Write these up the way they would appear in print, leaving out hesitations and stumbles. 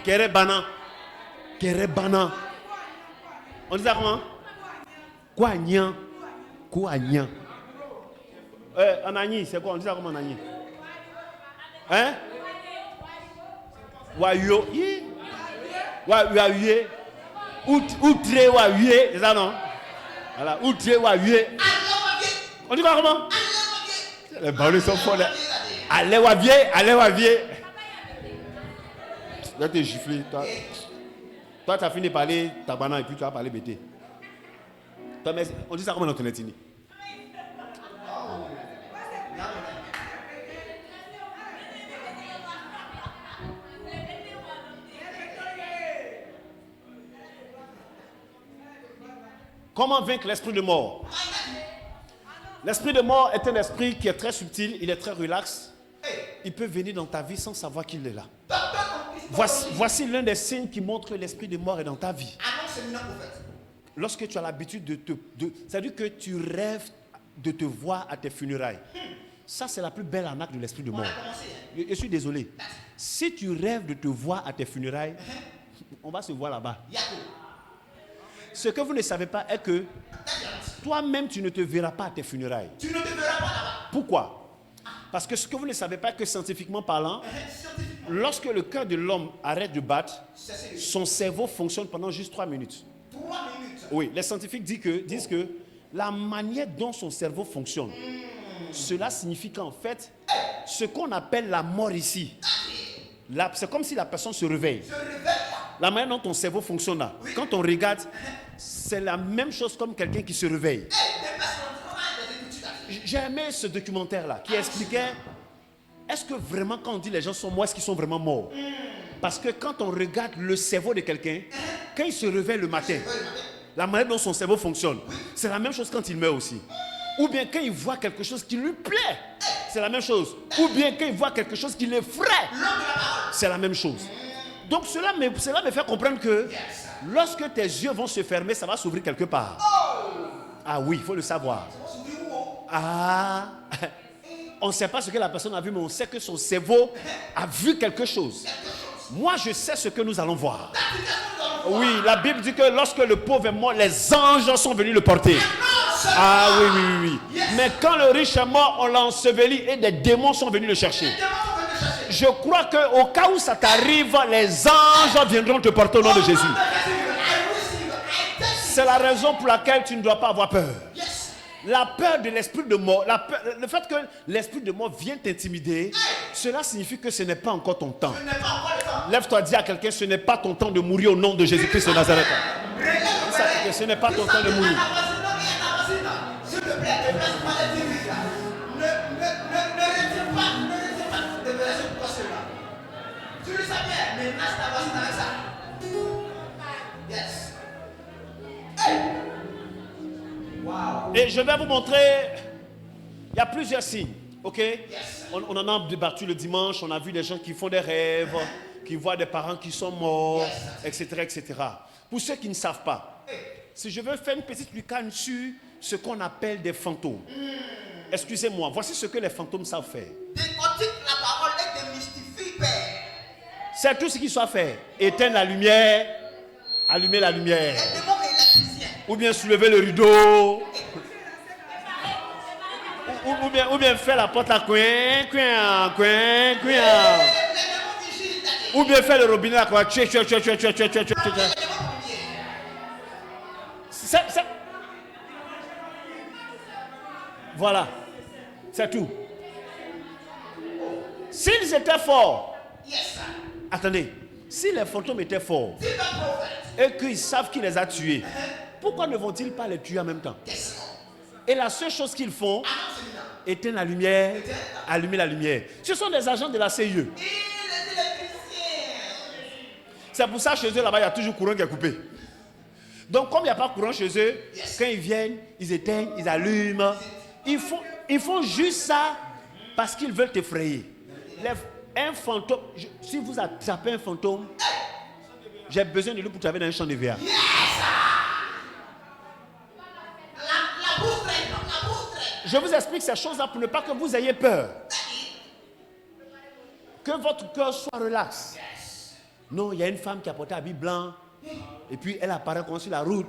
Kerebana. Kerebana. On dit ça comment? Kouagnan. Kouagnan. En Agni, c'est quoi? On dit ça comment en Agni? Hein? Wayo. Wayo. Outre Wayo. C'est ça non? Voilà. Outre Wayo. On dit quoi comment? Les balles sont folles. Allez Wavier. Allez Wavier. Je vais te gifler. Toi, tu as fini de parler tabana et puis tu vas parler bêté. On dit ça comment dans ton ethnie? Comment vaincre l'esprit de mort? L'esprit de mort est un esprit qui est très subtil, il est très relax. Il peut venir dans ta vie sans savoir qu'il est là. Voici l'un des signes qui montre que l'esprit de mort est dans ta vie. Lorsque tu as l'habitude c'est-à-dire que tu rêves de te voir à tes funérailles. Ça, c'est la plus belle arnaque de l'esprit de mort. Je suis désolé. Si tu rêves de te voir à tes funérailles, on va se voir là-bas. Ce que vous ne savez pas est que toi-même, tu ne te verras pas à tes funérailles. Tu ne te verras pas là-bas. Pourquoi? Parce que ce que vous ne savez pas, que scientifiquement parlant, lorsque le cœur de l'homme arrête de battre, son cerveau fonctionne pendant juste 3 minutes. 3 minutes? Oui, les scientifiques disent que la manière dont son cerveau fonctionne, cela signifie qu'en fait, ce qu'on appelle la mort ici, c'est comme si la personne se réveille. La manière dont ton cerveau fonctionne là, quand on regarde, c'est la même chose comme quelqu'un qui se réveille. J'ai aimé ce documentaire-là qui expliquait, est-ce que vraiment quand on dit les gens sont morts, est-ce qu'ils sont vraiment morts? Parce que quand on regarde le cerveau de quelqu'un, quand il se réveille le matin, la manière dont son cerveau fonctionne, c'est la même chose quand il meurt aussi. Ou bien quand il voit quelque chose qui lui plaît, c'est la même chose. Ou bien quand il voit quelque chose qui l'effraie, c'est la même chose. Donc cela me fait comprendre que lorsque tes yeux vont se fermer, ça va s'ouvrir quelque part. Ah oui, il faut le savoir. Ah, on ne sait pas ce que la personne a vu, mais on sait que son cerveau a vu quelque chose. Moi, je sais ce que nous allons voir. Oui, la Bible dit que lorsque le pauvre est mort, les anges sont venus le porter. Ah oui. Mais quand le riche est mort, on l'a enseveli et des démons sont venus le chercher. Je crois qu'au cas où ça t'arrive, les anges viendront te porter au nom de Jésus. C'est la raison pour laquelle tu ne dois pas avoir peur. La peur de l'esprit de mort, le fait que l'esprit de mort vient t'intimider, cela signifie que ce n'est pas encore ton temps. Lève-toi, dis à quelqu'un, ce n'est pas ton temps de mourir au nom de Jésus-Christ de Nazareth. Ce n'est pas ton temps de mourir. Et je vais vous montrer, il y a plusieurs signes, ok? On en a débattu le dimanche, on a vu des gens qui font des rêves, qui voient des parents qui sont morts, etc., etc. Pour ceux qui ne savent pas, si je veux faire une petite lucane sur ce qu'on appelle des fantômes, excusez-moi, voici ce que les fantômes savent faire. Décortique la parole et démystifie, Père. C'est tout ce qu'ils savent faire. Éteindre la lumière, allumer la lumière. Ou bien soulever le rideau. Ou bien faire la porte à coin. Ou bien faire le robinet à quoi. Voilà. C'est tout. S'ils étaient forts. Attendez. Si les fantômes étaient forts et qu'ils savent qui les a tués, pourquoi ne vont-ils pas les tuer en même temps? Et la seule chose qu'ils font, éteindre la lumière, allumer la lumière. Ce sont des agents de la CIE. C'est pour ça chez eux là-bas, il y a toujours courant qui est coupé. Donc comme il n'y a pas courant chez eux, quand ils viennent, ils éteignent, ils allument. Ils font juste ça parce qu'ils veulent t'effrayer. Un fantôme, si vous attrapez un fantôme, j'ai besoin de lui pour travailler dans un champ de verre. Je vous explique ces choses-là pour ne pas que vous ayez peur. Que votre cœur soit relax. Non, il y a une femme qui a porté un habit blanc. Et puis elle apparaît comme sur la route.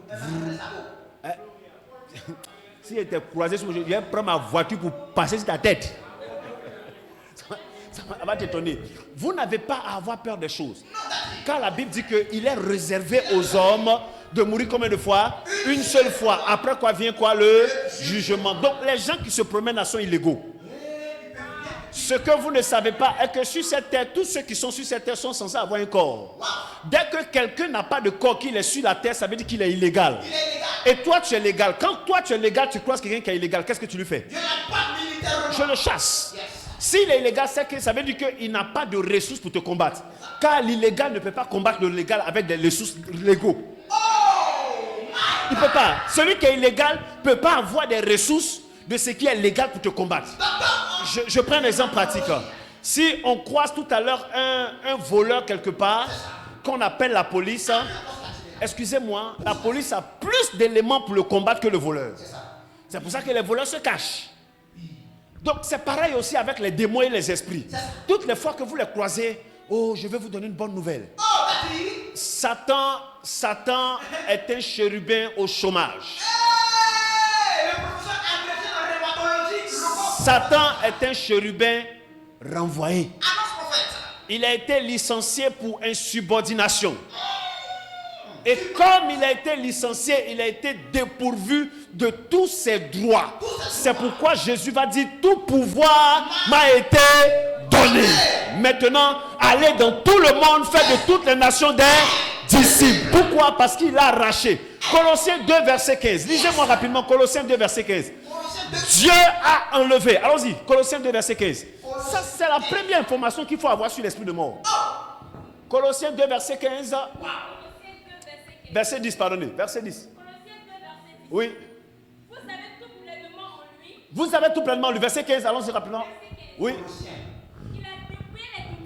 Si elle était croisée sur moi, je vais prendre ma voiture pour passer sur ta tête. Ça va t'étonner. Vous n'avez pas à avoir peur des choses. Car la Bible dit qu'il est réservé aux hommes de mourir combien de fois? Une seule fois. Après quoi vient quoi? Le jugement. Donc les gens qui se promènent là sont illégaux. Ce que vous ne savez pas est que sur cette terre, tous ceux qui sont sur cette terre sont censés avoir un corps. Dès que quelqu'un n'a pas de corps, qu'il est sur la terre, ça veut dire qu'il est illégal. Et toi, tu es légal. Quand toi, tu es légal, tu croises quelqu'un qui est illégal, qu'est-ce que tu lui fais? Je le chasse. S'il est illégal, c'est que ça veut dire qu'il n'a pas de ressources pour te combattre. Car l'illégal ne peut pas combattre le légal avec des ressources légaux. Il ne peut pas. Celui qui est illégal ne peut pas avoir des ressources de ce qui est légal pour te combattre. Je prends un exemple pratique. Si on croise tout à l'heure un voleur quelque part, qu'on appelle la police, excusez-moi, la police a plus d'éléments pour le combattre que le voleur. C'est pour ça que les voleurs se cachent. Donc c'est pareil aussi avec les démons et les esprits. Toutes les fois que vous les croisez, oh, je vais vous donner une bonne nouvelle. Satan est un chérubin au chômage. Satan est un chérubin renvoyé. Il a été licencié pour insubordination. Et comme il a été licencié, il a été dépourvu de tous ses droits. C'est pourquoi Jésus va dire, tout pouvoir m'a été donné. Maintenant, allez dans tout le monde, faites de toutes les nations des disciples. Pourquoi? Parce qu'il a arraché. Colossiens 2, verset 15. Lisez-moi rapidement, Colossiens 2, verset 15. Dieu a enlevé. Allons-y, Colossiens 2, verset 15. Ça, c'est la première information qu'il faut avoir sur l'esprit de mort. Colossiens 2, verset 15. Verset 10, pardonnez. Verset 10. Oui. Vous avez tout pleinement en lui. Verset 15, allons-y rapidement. Oui.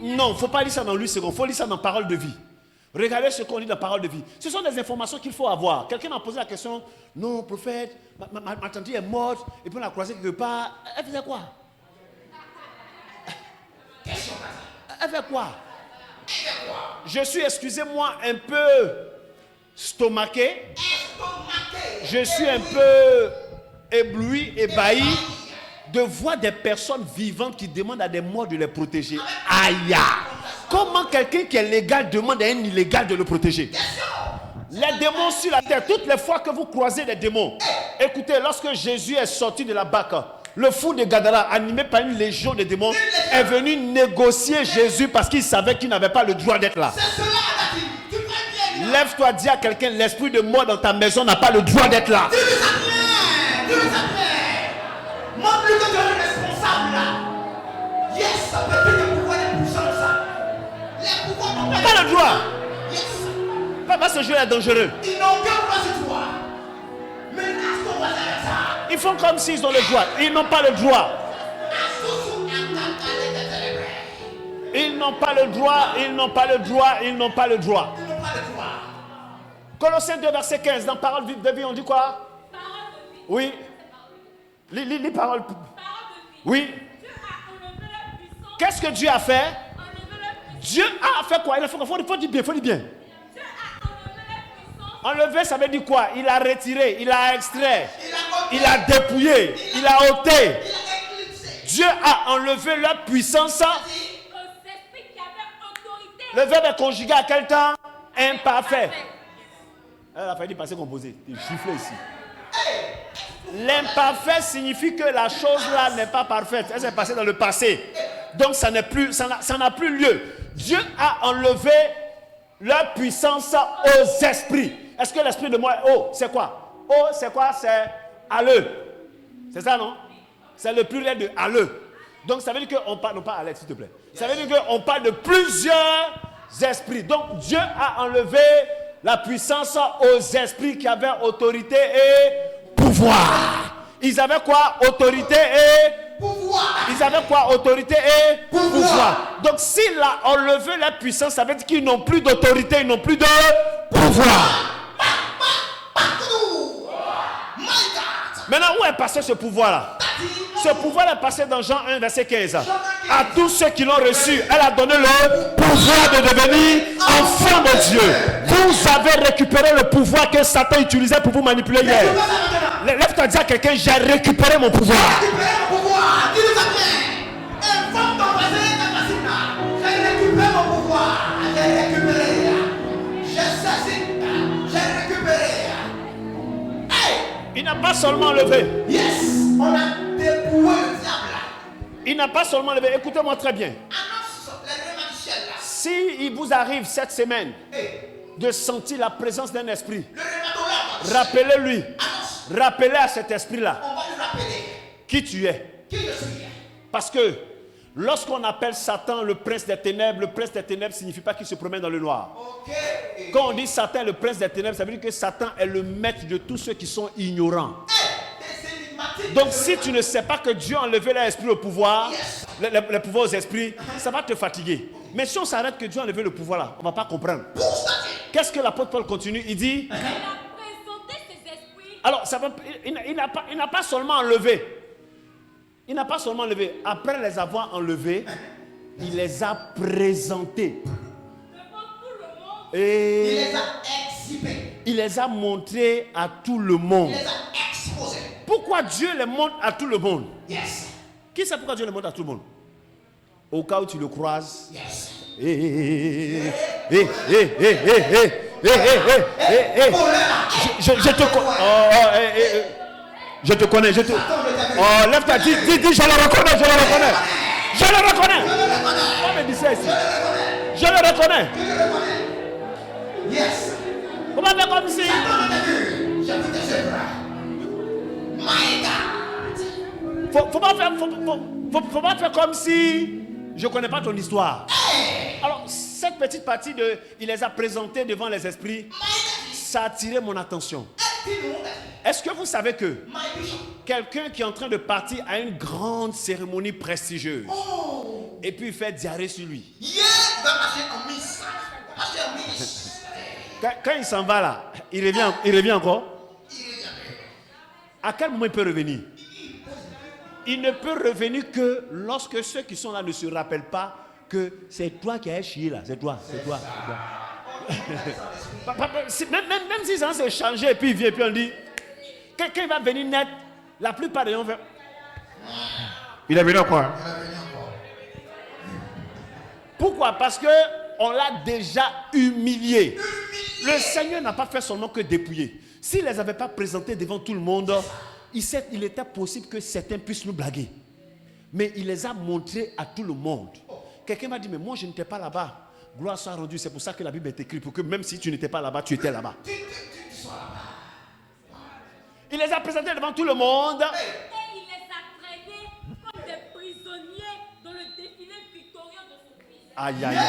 Non, il ne faut pas lire ça dans lui second. Il faut lire ça dans Parole de vie. Regardez ce qu'on lit dans Parole de vie. Ce sont des informations qu'il faut avoir. Quelqu'un m'a posé la question. Non, prophète, ma tante est morte. Et puis on l'a croisée quelque part. Elle faisait quoi? Elle fait quoi? Je suis, excusez-moi, un peu stomaqué. Je suis un peu ébloui, ébahi de voir des personnes vivantes qui demandent à des morts de les protéger. Aïe! Comment quelqu'un qui est légal demande à un illégal de le protéger? Les démons sur la terre, toutes les fois que vous croisez des démons, écoutez, lorsque Jésus est sorti de la barque, le fou de Gadara, animé par une légion de démons, est venu négocier Jésus parce qu'il savait qu'il n'avait pas le droit d'être là. Lève-toi, dis à quelqu'un, l'esprit de mort dans ta maison n'a pas le droit d'être là. Montre-lui que tu es le responsable là. Yes, ça peut être le pouvoir des puissances. Les pouvoirs n'ont pas le droit. Yes. Papa, ce jeu est dangereux. Ils n'ont aucun droit sur toi. Menace ton voisin avec ça. Ils font comme s'ils ont le droit. Ils n'ont pas le droit. Ils n'ont pas le droit. Ils n'ont pas le droit. Ils n'ont pas le droit. Ils n'ont pas le droit. Colossiens 2, verset 15. Dans Parole de vie, on dit quoi? Oui. Les paroles. Oui. Qu'est-ce que Dieu a fait? Dieu a fait quoi? Il faut dire bien, il faut dire bien. Enlever, ça veut dire quoi? Il a retiré, il a extrait, il a dépouillé, il a ôté. Dieu a enlevé leur puissance. Le verbe est conjugué à quel temps? Imparfait. Elle a failli passer composé. Il chifflait ici. L'imparfait signifie que la chose là n'est pas parfaite. Elle s'est passée dans le passé. Donc ça n'a plus lieu. Dieu a enlevé leur puissance aux esprits. Est-ce que l'esprit de moi est oh, c'est quoi? Oh, c'est quoi? C'est alleux. C'est ça, non? C'est le pluriel de alleux. Donc ça veut dire qu'on parle, non pas Alex, s'il te plaît. Ça veut dire qu'on parle de plusieurs esprits. Donc Dieu a enlevé la puissance aux esprits qui avaient autorité et pouvoir. Ils avaient quoi? Autorité et pouvoir. Ils avaient quoi? Autorité et pouvoir. Donc s'il a enlevé la puissance, ça veut dire qu'ils n'ont plus d'autorité, ils n'ont plus de pouvoir. Maintenant, où est passé ce pouvoir-là? Ce pouvoir est passé dans Jean 1, verset 15. À tous ceux qui l'ont reçu, elle a donné le pouvoir de devenir enfants de Dieu. Vous avez récupéré le pouvoir que Satan utilisait pour vous manipuler hier. Lève-toi et dis à quelqu'un, j'ai récupéré mon pouvoir. Récupérez mon pouvoir. Dis-le ça bien. Informe ton voisin ta voisine là. J'ai récupéré mon pouvoir. J'ai récupéré. J'ai saisi. J'ai récupéré. Hey! Il n'a pas seulement levé. Yes! On a dépouillé le diable là. Il n'a pas seulement levé. Écoutez-moi très bien. Annonce les règlements du ciel là. Si il vous arrive cette semaine Hey! de sentir la présence d'un esprit, Le rhumatologue. rappelez-lui. Annonce. Rappelez à cet esprit-là On va lui rappeler qui tu es. qui je suis. Parce que lorsqu'on appelle Satan le prince des ténèbres ne signifie pas qu'il se promène dans le noir. Ok. Quand on dit Satan est le prince des ténèbres, ça veut dire que Satan est le maître de tous ceux qui sont ignorants. Des énigmatiques. Donc si tu ne sais pas que Dieu a enlevé l'esprit au pouvoir, Yes. le pouvoir aux esprits, ça va te fatiguer. Mais si on s'arrête que Dieu a enlevé le pouvoir là, on ne va pas comprendre. Qu'est-ce que l'apôtre Paul continue? Il dit, Il a présenté ses esprits. alors ça va, il n'a pas seulement enlevé. Il n'a pas seulement enlevé. Après les avoir enlevés, il les a présentés. Devant tout le monde. Il Et les a exhibés. il les a montrés à tout le monde. Il les a exposés. Pourquoi Dieu les montre à tout le monde? Yes. Qui sait pourquoi Dieu les montre à tout le monde? Au cas où tu le croises. Yes. Je te connais. Je te connais. Oh, lève ta dis, je le reconnais, je le reconnais. Je le reconnais. On me dit ça ici. Je le reconnais. Yes. On va faire comme si. J'ai vu tes œuvres. My God. Faut pas faire comme si je ne connais pas ton histoire. Alors, cette petite partie de il les a présentés devant les esprits, ça a attiré mon attention. Est-ce que vous savez que My bishop. quelqu'un qui est en train de partir à une grande cérémonie prestigieuse et puis il fait diarrhée sur lui, Yeah. Il va marcher en miss. Marcher en miss. quand il s'en va là, il revient encore? À quel moment il peut revenir? Il ne peut revenir que lorsque ceux qui sont là ne se rappellent pas que c'est toi qui as chié là, c'est toi. Même si ça s'est changé et puis il vient et puis on dit, quelqu'un va venir net, la plupart des gens vont faire, il est venu encore. Pourquoi? Parce que on l'a déjà humilié. Le Seigneur n'a pas fait seulement que dépouiller. S'il ne les avait pas présentés devant tout le monde, il était possible que certains puissent nous blaguer. Mais il les a montrés à tout le monde. Quelqu'un m'a dit, mais moi je n'étais pas là-bas. Gloire soit rendue, c'est pour ça que la Bible est écrite, pour que même si tu n'étais pas là-bas, tu étais là-bas. Il les a présentés devant tout le monde. Et il les a traînés comme des prisonniers dans le défilé victorieux de son fils. Aïe, aïe, aïe.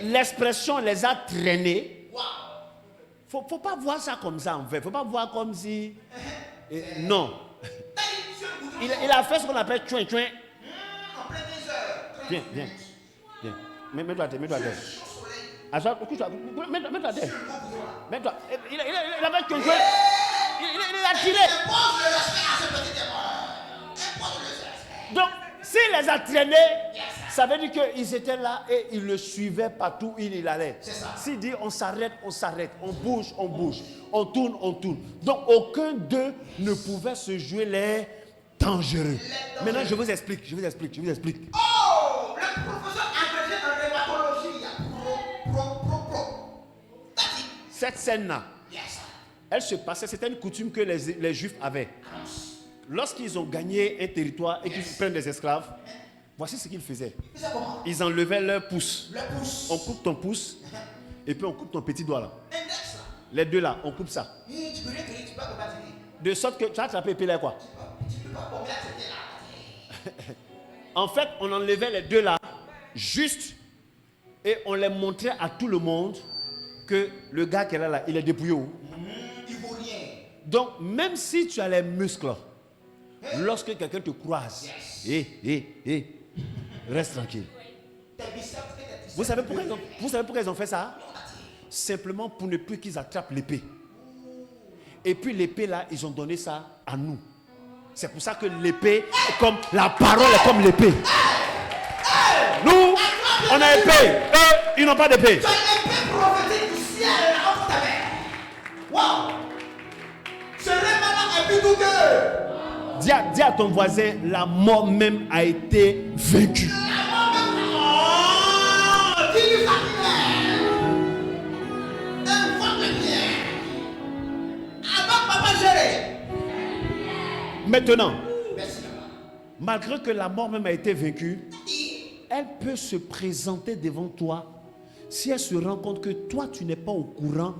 L'expression les a traînés. Faut pas voir ça comme ça en fait. Faut pas voir comme si. Non. Il a fait ce qu'on appelle chouin chouin. Viens. Mets-toi à terre. Couche-toi. Mets-toi à terre. Mets-toi. Il a fait chouin chouin. Il a tiré. Donc, s'il les a traînés, ça veut dire qu'ils étaient là et ils le suivaient partout où il allait. S'il dit on s'arrête, on bouge, on tourne. Donc, aucun d'eux ne pouvait se jouer les dangereux. Maintenant, je vous explique. Oh, le professeur agrégé en rhumatologie. Cette scène-là, elle se passait, c'était une coutume que les Juifs avaient. Lorsqu'ils ont gagné un territoire et qu'ils prennent des esclaves, voici ce qu'ils faisaient. Ils enlevaient leur pouce. On coupe ton pouce et puis on coupe ton petit doigt là. Les deux là, on coupe ça. De sorte que tu as attrapé épée là quoi. En fait, on enlevait les deux là, juste, et on les montrait à tout le monde que le gars qui est là, il est dépouillé où? Donc, même si tu as les muscles, lorsque quelqu'un te croise, reste tranquille. Vous savez pourquoi ils ont fait ça? Simplement pour ne plus qu'ils attrapent l'épée. Et puis l'épée là, ils ont donné ça à nous. C'est pour ça que l'épée est comme, la parole est comme l'épée. Nous, on a épée. Eux, ils n'ont pas d'épée. Tu as l'épée prophétique du ciel entre ta main. Waouh. Serait maintenant un but double. Dis à ton voisin, la mort même a été vaincue. La mort même. Oh, dis-lui ça bien. Invoque le bien. Avant papa gérer. Maintenant, Merci papa. malgré que la mort même a été vaincue, elle peut se présenter devant toi si elle se rend compte que toi, tu n'es pas au courant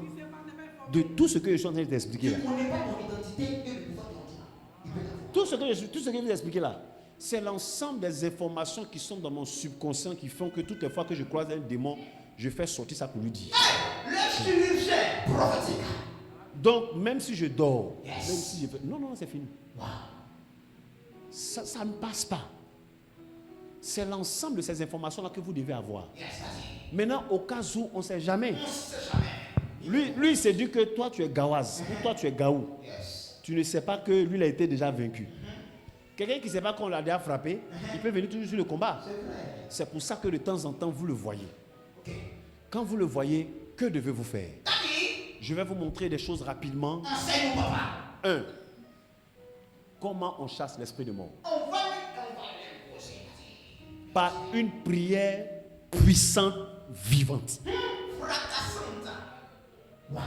de tout ce que je suis en train de t'expliquer là. On n'est pas ton identité et le pouvoir de l'antime. Tout ce que je viens de t'expliquer là, c'est l'ensemble des informations qui sont dans mon subconscient qui font que toutes les fois que je croise un démon, je fais sortir ça pour lui dire. Le chirurgien prophétique. Donc, même si je dors, Yes. même si je fais... Non, c'est fini. Wow. Ça ne passe pas. C'est l'ensemble de ces informations-là que vous devez avoir. Yes, vas-y. Maintenant, au cas où, on ne sait jamais. On ne sait jamais. Lui, il s'est dit que toi, tu es Gawaz, ou toi, tu es Gaou. Yes. Tu ne sais pas que lui, il a été déjà vaincu. Quelqu'un qui ne sait pas qu'on l'a déjà frappé, il peut venir toujours sur le combat. C'est vrai. C'est pour ça que de temps en temps, vous le voyez. Ok. Quand vous le voyez, que devez-vous faire? Daddy, Je vais vous montrer des choses rapidement. enseigne-nous papa. 1. Comment on chasse l'esprit de mort? On va le poser. Par une prière puissante, vivante. Fracassante. Wow.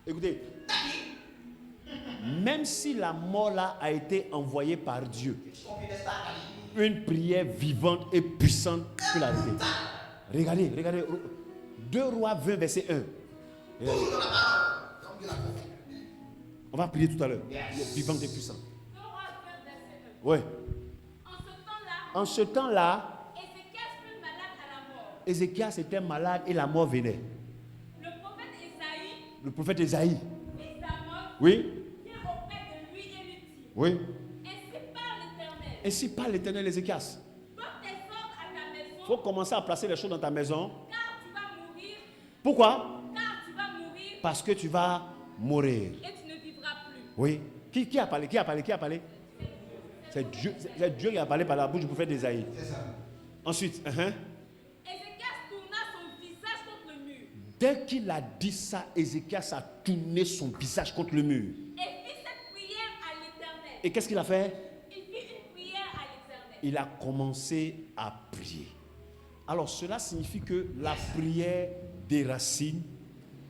Écoutez, Daddy, même si la mort là a été envoyée par Dieu, tu comprends de ça, Daddy? une prière vivante et puissante peut l'arrêter. Regardez. 2 Rois 20, verset 1. Regardez. Toujours dans la parole. Comme Dieu l'a fait. On va prier tout à l'heure. Yes. Vivante et puissante. 2 Rois 20, verset 1. Oui. En ce temps-là, En ce temps-là, Ézéchias fut malade à la mort. Ézéchias était malade et la mort venait. Le prophète Ésaïe, Le prophète Ésaïe. fils d'Amos, Oui. vient auprès de lui et lui dit, Oui. Ainsi parle l'Éternel, Ainsi parle l'Éternel Ézéchias. donne tes ordres à ta maison, Il faut commencer à placer les choses dans ta maison. car tu vas mourir, Pourquoi? car tu vas mourir Parce que tu vas mourir. et tu ne vivras plus. Oui. Qui a parlé? C'est Dieu qui a parlé par la bouche du prophète Ésaïe. C'est ça. Ensuite, Ézéchias tourna son visage contre le mur dès qu'il a dit ça, Ézéchias a tourné son visage contre le mur. et fit cette prière à l'Éternel. Et qu'est-ce qu'il a fait? Il fit une prière à l'Éternel. Il a commencé à prier. Alors cela signifie que la prière déracine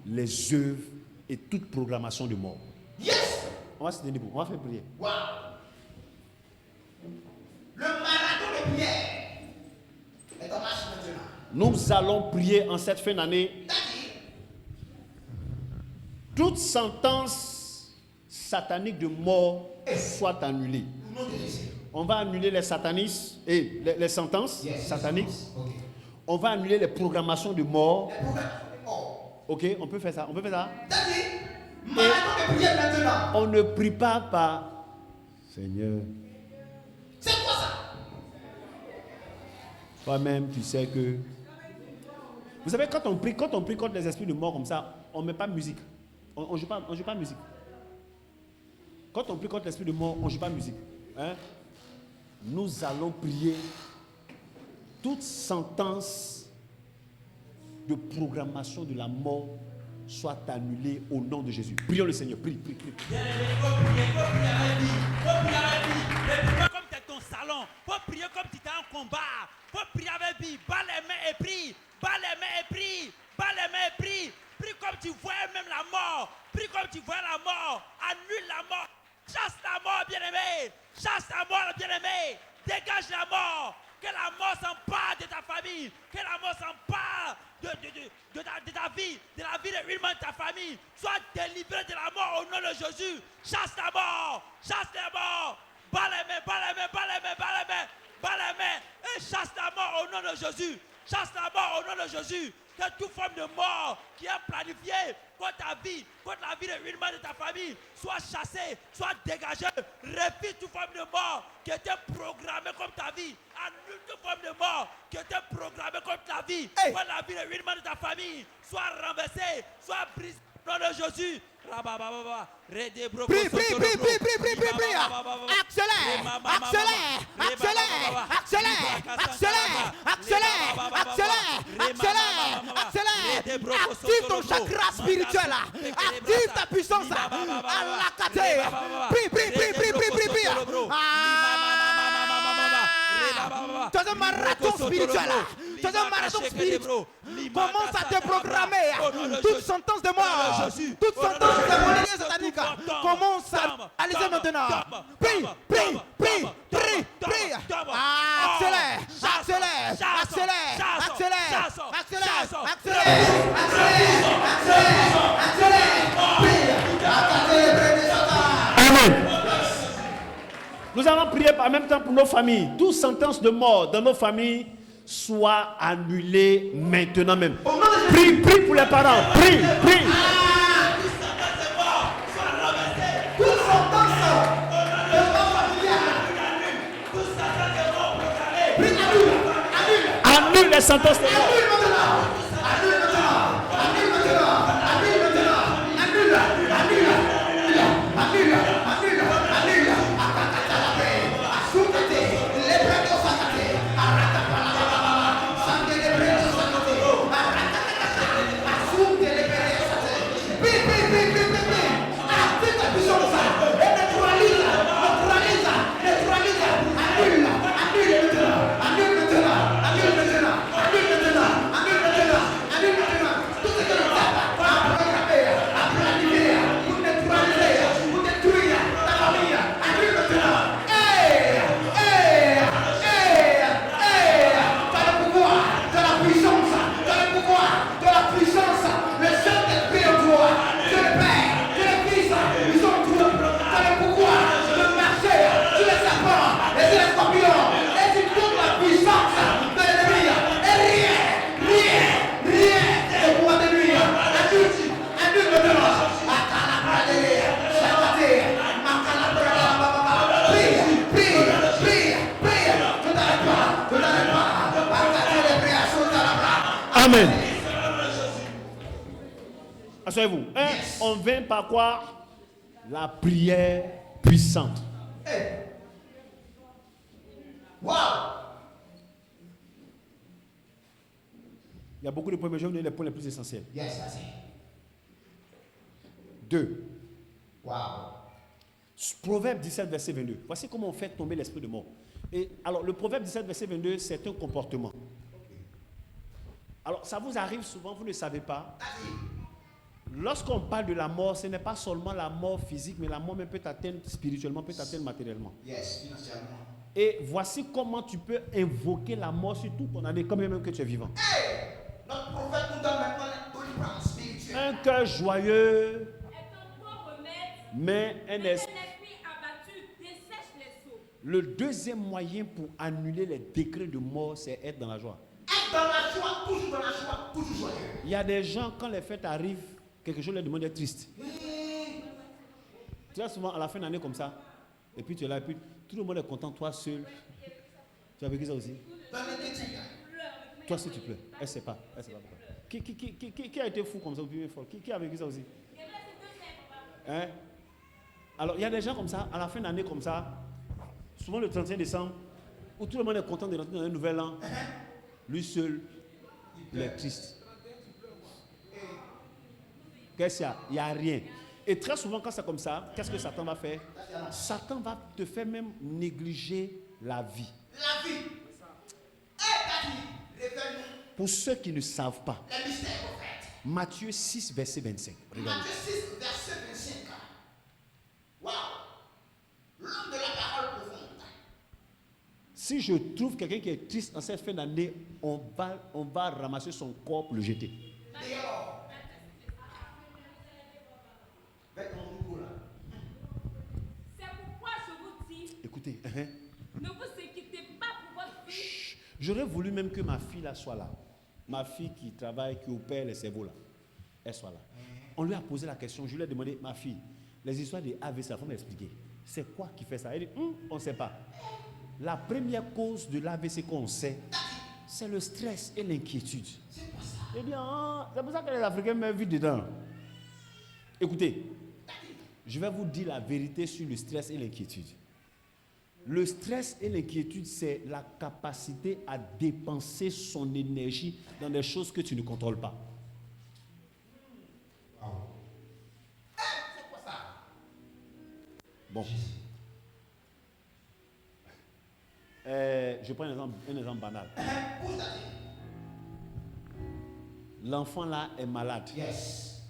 les œuvres et toute programmation de mort. Yes. On va se tenir debout, on va faire prier. Wow. Le marathon de prière est en marche maintenant. Nous allons prier en cette fin d'année. Daddy, Toute sentence satanique de mort soit annulée. au nom de Jésus. On va annuler les satanistes et les sentences Yes. sataniques. Ok. On va annuler les programmations de mort. Les programmes sont morts. Ok, on peut faire ça. Daddy, marathon de prière maintenant. On ne prie pas par Seigneur. C'est quoi ça? Toi-même, tu sais que. Vous savez, quand on prie contre les esprits de mort comme ça, on ne met pas musique. On ne joue pas musique. Quand on prie contre l'esprit de mort, on ne joue pas musique. Hein? Nous allons prier toute sentence de programmation de la mort soit annulée au nom de Jésus. Prions le Seigneur. Prie. Comme tu es ton salon, faut prier comme tu es en combat. Faut prier avec lui, bats les mains et prie. Bats les mains et prie. Bats les mains et prie. Prie comme tu vois même la mort. Prie comme tu vois la mort. Annule la mort. Chasse la mort, bien-aimé. Chasse la mort, bien-aimé. Dégage la mort. Que la mort s'empare de ta famille. Que la mort s'empare de ta vie, de la vie de une de ta famille. Sois délivré de la mort au nom de Jésus. Chasse la mort. Chasse la mort. Bats les mains, bats les mains, bats les mains, bats les mains. Bats les mains et chasse la mort au nom de Jésus. Chasse la mort au nom de Jésus. que toute forme de mort qui est planifiée contre ta vie, contre la vie de une membre de ta famille, soit chassée, soit dégagée. Refuse toute forme de mort qui était programmée comme ta vie. Annule toute forme de mort qui était programmée contre ta vie, contre la vie de une membre de ta famille. Soit renversée, soit brisée. Au nom de Jésus. Prie. Accélère. Active ton chakra spirituel. Active ta puissance. Prie. Tu as un marathon spirituel. Commence à te programmer. Toute sentence de mort, toute sentence démoniaque satanique commence à réaliser maintenant. Prie. Amen. Nous allons prier en même temps pour nos familles. Toute sentence de mort dans nos familles soit annulée maintenant même. Prie pour les parents. Prie. Annule les sentences de mort. Amen. Asseyez-vous. On vient par quoi? La prière puissante. Wow. Il y a beaucoup de points, mais je vais vous donner les points les plus essentiels. Yes, that's it. 2. Wow. Proverbe 17, verset 22. Voici comment on fait tomber l'esprit de mort. Et alors, le proverbe 17, verset 22, c'est un comportement. Alors, ça vous arrive souvent, vous ne savez pas. Lorsqu'on parle de la mort, ce n'est pas seulement la mort physique, mais la mort même peut t'atteindre spirituellement, peut t'atteindre matériellement. Yes, financièrement. Et voici comment tu peux invoquer la mort sur toute ton année, quand même que tu es vivant. Hey, notre prophète nous donne maintenant la délivrance spirituelle. Un cœur joyeux, Est un bon remède, mais un mais un esprit. esprit abattu dessèche les eaux. Le deuxième moyen pour annuler les décrets de mort, c'est être dans la joie. Être dans la joie, toujours dans la joie, toujours joyeux. Il y a des gens, quand les fêtes arrivent, quelque chose leur demande d'être triste. Très souvent, à la fin d'année comme ça, et puis tu es là, et puis tout le monde est content, toi seul. Tu as vécu ça aussi? Dans l'inquiétude. Toi si tu pleures. Elle ne sait pas. Pourquoi. Qui a été fou comme ça au premier fois? Qui a vécu ça aussi? Hein? Alors, il y a des gens comme ça, à la fin d'année comme ça, souvent le 31 décembre, où tout le monde est content de rentrer dans un nouvel an, lui seul, il est triste. Qu'est-ce qu'il y a? Il n'y a rien. Et très souvent, quand c'est comme ça, qu'est-ce que Satan va faire? Satan va te faire même négliger la vie. La vie. Révèle-nous Pour ceux qui ne savent pas, les mystères prophètes. Matthieu 6, verset 25. Regardez. Matthieu 6, verset 25. Wow. L'homme de la parole profonde. Si je trouve quelqu'un qui est triste en cette fin d'année, on va ramasser son corps pour le jeter. Dehors. Avec ton micro là. C'est pourquoi je vous dis, Écoutez, ne vous inquiétez pas pour votre vie. j'aurais voulu même que ma fille là soit là. ma fille qui travaille, qui opère les cerveaux là, elle soit là. On lui a posé la question, je lui ai demandé, ma fille, les histoires des AVC, il faut m'expliquer. C'est quoi qui fait ça? Elle dit, on ne sait pas. La première cause de l'AVC qu'on sait, c'est le stress et l'inquiétude. Elle dit, c'est pour ça que les Africains me vivent dedans. Écoutez, je vais vous dire la vérité sur le stress et l'inquiétude. Le stress et l'inquiétude, c'est la capacité à dépenser son énergie dans des choses que tu ne contrôles pas. Bon. Je prends un exemple banal. L'enfant là est malade. Yes.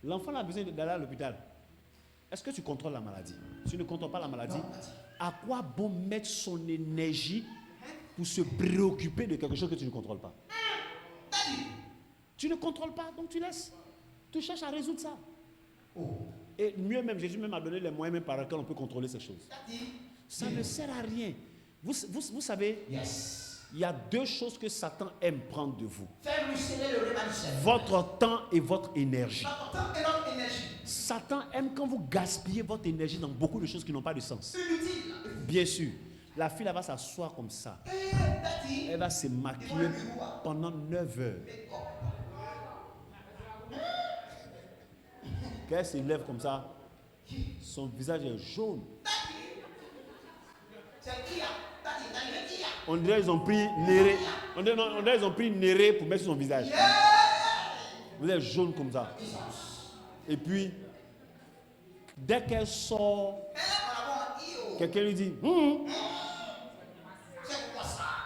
L'enfant là a besoin d'aller à l'hôpital. Est-ce que tu contrôles la maladie? Tu ne contrôles pas la maladie? Non. À quoi bon mettre son énergie pour se préoccuper de quelque chose que tu ne contrôles pas? Tu ne contrôles pas, donc tu laisses. Tu cherches à résoudre ça. Et mieux même, Jésus même a donné les moyens même par lesquels on peut contrôler ces choses. Ça ne sert à rien. Vous savez, il y a deux choses que Satan aime prendre de vous. Faire ruisseler le repas du ciel. Votre temps et votre énergie. Notre temps et notre énergie. Satan aime quand vous gaspillez votre énergie dans beaucoup de choses qui n'ont pas de sens. Inutile. Bien sûr. La fille, elle va s'asseoir comme ça. Elle va se maquiller pendant 9 heures. Quand elle se lève comme ça, son visage est jaune. On dirait qu'ils ont pris néré. On dirait qu'ils ont pris néré pour mettre sur son visage. Vous êtes jaune comme ça. Et puis, dès qu'elle sort, quelqu'un lui dit,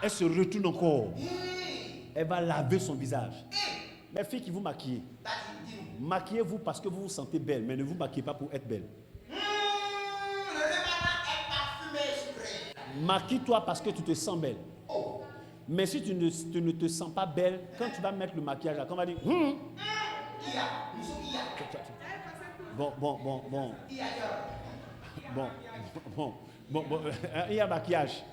elle se retourne encore. Elle va laver son visage. Mes filles qui vous maquillez, maquillez-vous parce que vous vous sentez belle, mais ne vous maquillez pas pour être belle. Maquille-toi parce que tu te sens belle. Mais si tu ne te sens pas belle, quand tu vas mettre le maquillage là, quand on va dire bon, il y a maquillage.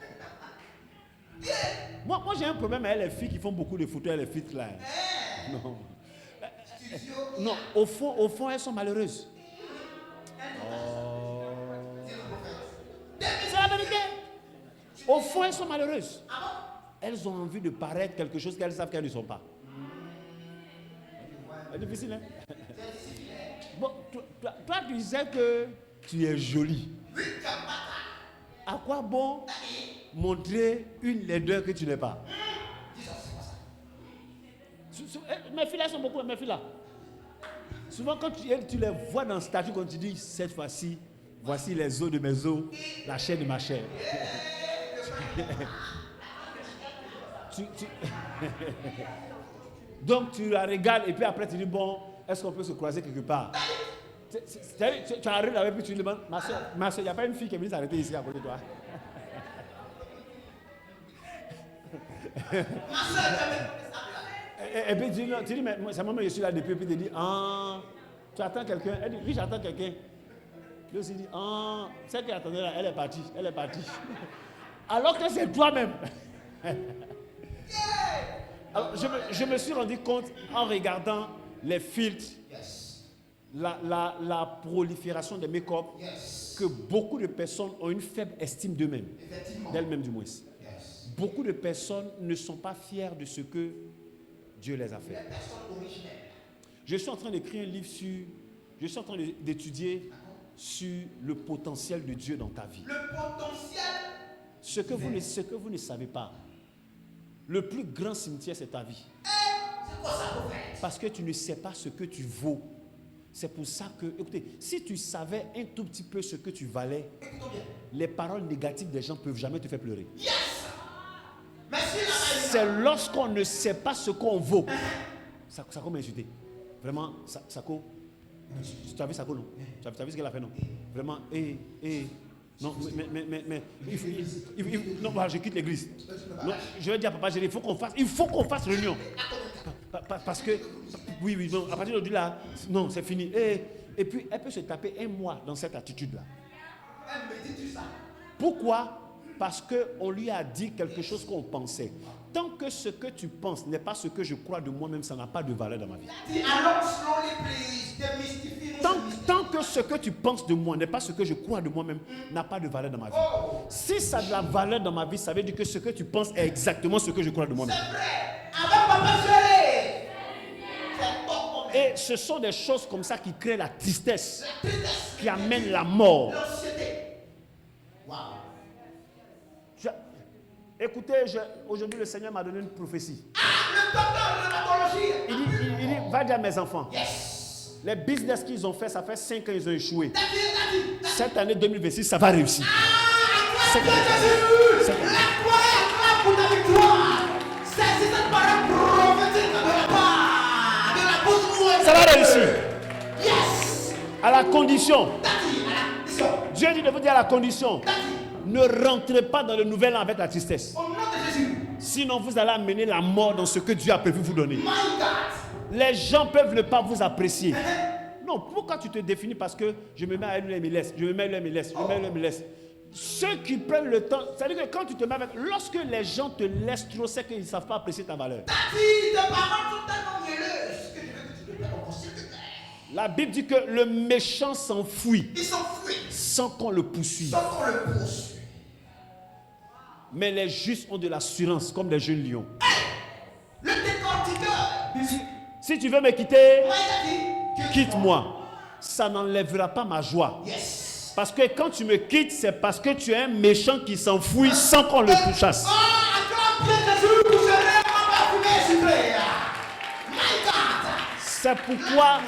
Moi j'ai un problème avec les filles qui font beaucoup de photos avec les filtres là. Non. Non, au fond, elles sont malheureuses. C'est la vérité. Au fond, elles sont malheureuses. Elles ont envie de paraître quelque chose qu'elles savent qu'elles ne sont pas. C'est difficile, hein? Bon, toi, tu sais que tu es jolie. À quoi bon montrer une laideur que tu n'es pas? Mes filles là sont beaucoup, mes filles là. Souvent quand tu les vois dans le statut, quand tu dis cette fois-ci, voici les os de mes os, la chair de ma chair. Donc tu la regardes et puis après tu dis bon, est-ce qu'on peut se croiser quelque part? Tu arrives avec puis tu lui demandes, ma soeur, il n'y a pas une fille qui est venue s'arrêter ici à côté de toi. Et puis tu dis, mais c'est moi je suis là depuis, puis tu dis, tu attends quelqu'un? Elle dit, oui, j'attends quelqu'un. Lui aussi dit, celle qui attendait là, elle est partie. Alors que c'est toi-même. Alors, je me suis rendu compte en regardant les filtres, la prolifération des make-up, que beaucoup de personnes ont une faible estime d'eux-mêmes, d'elles-mêmes du moins. Beaucoup de personnes ne sont pas fières de ce que Dieu les a fait. Je suis en train d'écrire un livre je suis en train d'étudier sur le potentiel de Dieu dans ta vie. Le potentiel. Ce que vous ne savez pas, le plus grand cimetière, c'est ta vie. C'est quoi ça, prophète? Parce que tu ne sais pas ce que tu vaux. C'est pour ça que, écoutez, si tu savais un tout petit peu ce que tu valais, les paroles négatives des gens ne peuvent jamais te faire pleurer. Yes! Merci, c'est lorsqu'on ne sait pas ce qu'on vaut. Sako m'a insulté. Vraiment, Sako. Tu as vu Sako, non? Tu as vu ce qu'elle a fait, non? Vraiment, non, mais non, voilà, je quitte l'église. Non, je vais dire à papa, il faut qu'on fasse réunion. Parce que, oui, non, à partir d'aujourd'hui là, non, c'est fini. Et puis, elle peut se taper un mois dans cette attitude-là. Pourquoi? Parce qu'on lui a dit quelque chose qu'on pensait. Tant que ce que tu penses n'est pas ce que je crois de moi-même, ça n'a pas de valeur dans ma vie. Tant que ce que tu penses de moi n'est pas ce que je crois de moi-même, n'a pas de valeur dans ma vie. Si ça a de la valeur dans ma vie, ça veut dire que ce que tu penses est exactement ce que je crois de moi-même. C'est vrai. Avec Papa Chéri. Et ce sont des choses comme ça qui créent la tristesse, qui amènent la mort. Écoutez, aujourd'hui le Seigneur m'a donné une prophétie. Le docteur de rhumatologie. Il dit, va dire à mes enfants, Yes. les business qu'ils ont fait, ça fait 5 ans ils ont échoué. Daddy. Cette année 2026, ça va réussir. La gloire pour ta victoire. C'est cette parole prophétique de la bouche. Ça va réussir. Yes. À la condition, Daddy. Dieu dit de vous dire à la condition, ne rentrez pas dans le nouvel an avec la tristesse. Au nom de Jésus. Sinon, vous allez amener la mort dans ce que Dieu a prévu vous donner. My God. Les gens peuvent ne pas vous apprécier. Non, pourquoi tu te définis parce que je me mets à lui et me laisse, je me mets à lui et me laisse, je me mets à lui et me laisse. Ceux qui prennent le temps, c'est-à-dire que quand tu te mets avec, lorsque les gens te laissent trop, c'est qu'ils ne savent pas apprécier ta valeur. Daddy, tes paroles sont tellement mielleuses que je veux que tu te mettes en conséquence. La Bible dit que le méchant s'enfuit Ils s'enfuient sans qu'on le poursuive. sans qu'on le poursuive. Mais les justes ont de l'assurance comme des jeunes lions. Le décortiqueur. Si tu veux me quitter, My daddy. quitte-moi. Ça n'enlèvera pas ma joie. Yes. Parce que quand tu me quittes, c'est parce que tu es un méchant qui s'enfuit sans qu'on le pourchasse. Oh, acclame bien Jésus, vous serez parfumé, sucré. My God. C'est pourquoi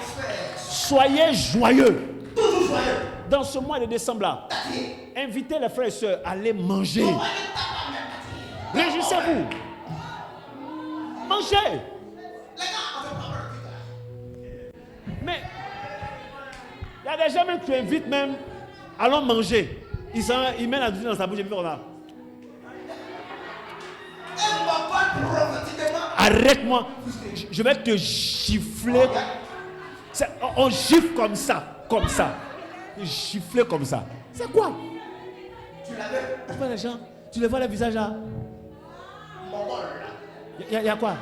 soyez joyeux. Toujours joyeux. Dans ce mois de décembre là, Daddy. invitez les frères et sœurs à aller manger. On va le taper même, daddy. Réjouissez-vous. Mangez. Les gars, on veut pas le quitter. Mais il y a des gens même que tu invites même, allons manger. Ils mettent la douche dans sa bouche et puis on a. Elle va pas prophétiquement. Arrête-moi. Je vais te gifler. On gifle comme ça. Comme ça. Gifler comme ça. C'est quoi? Tu l'avais. Tu vois les gens, tu les vois les visages là. Mongol. Il y a quoi?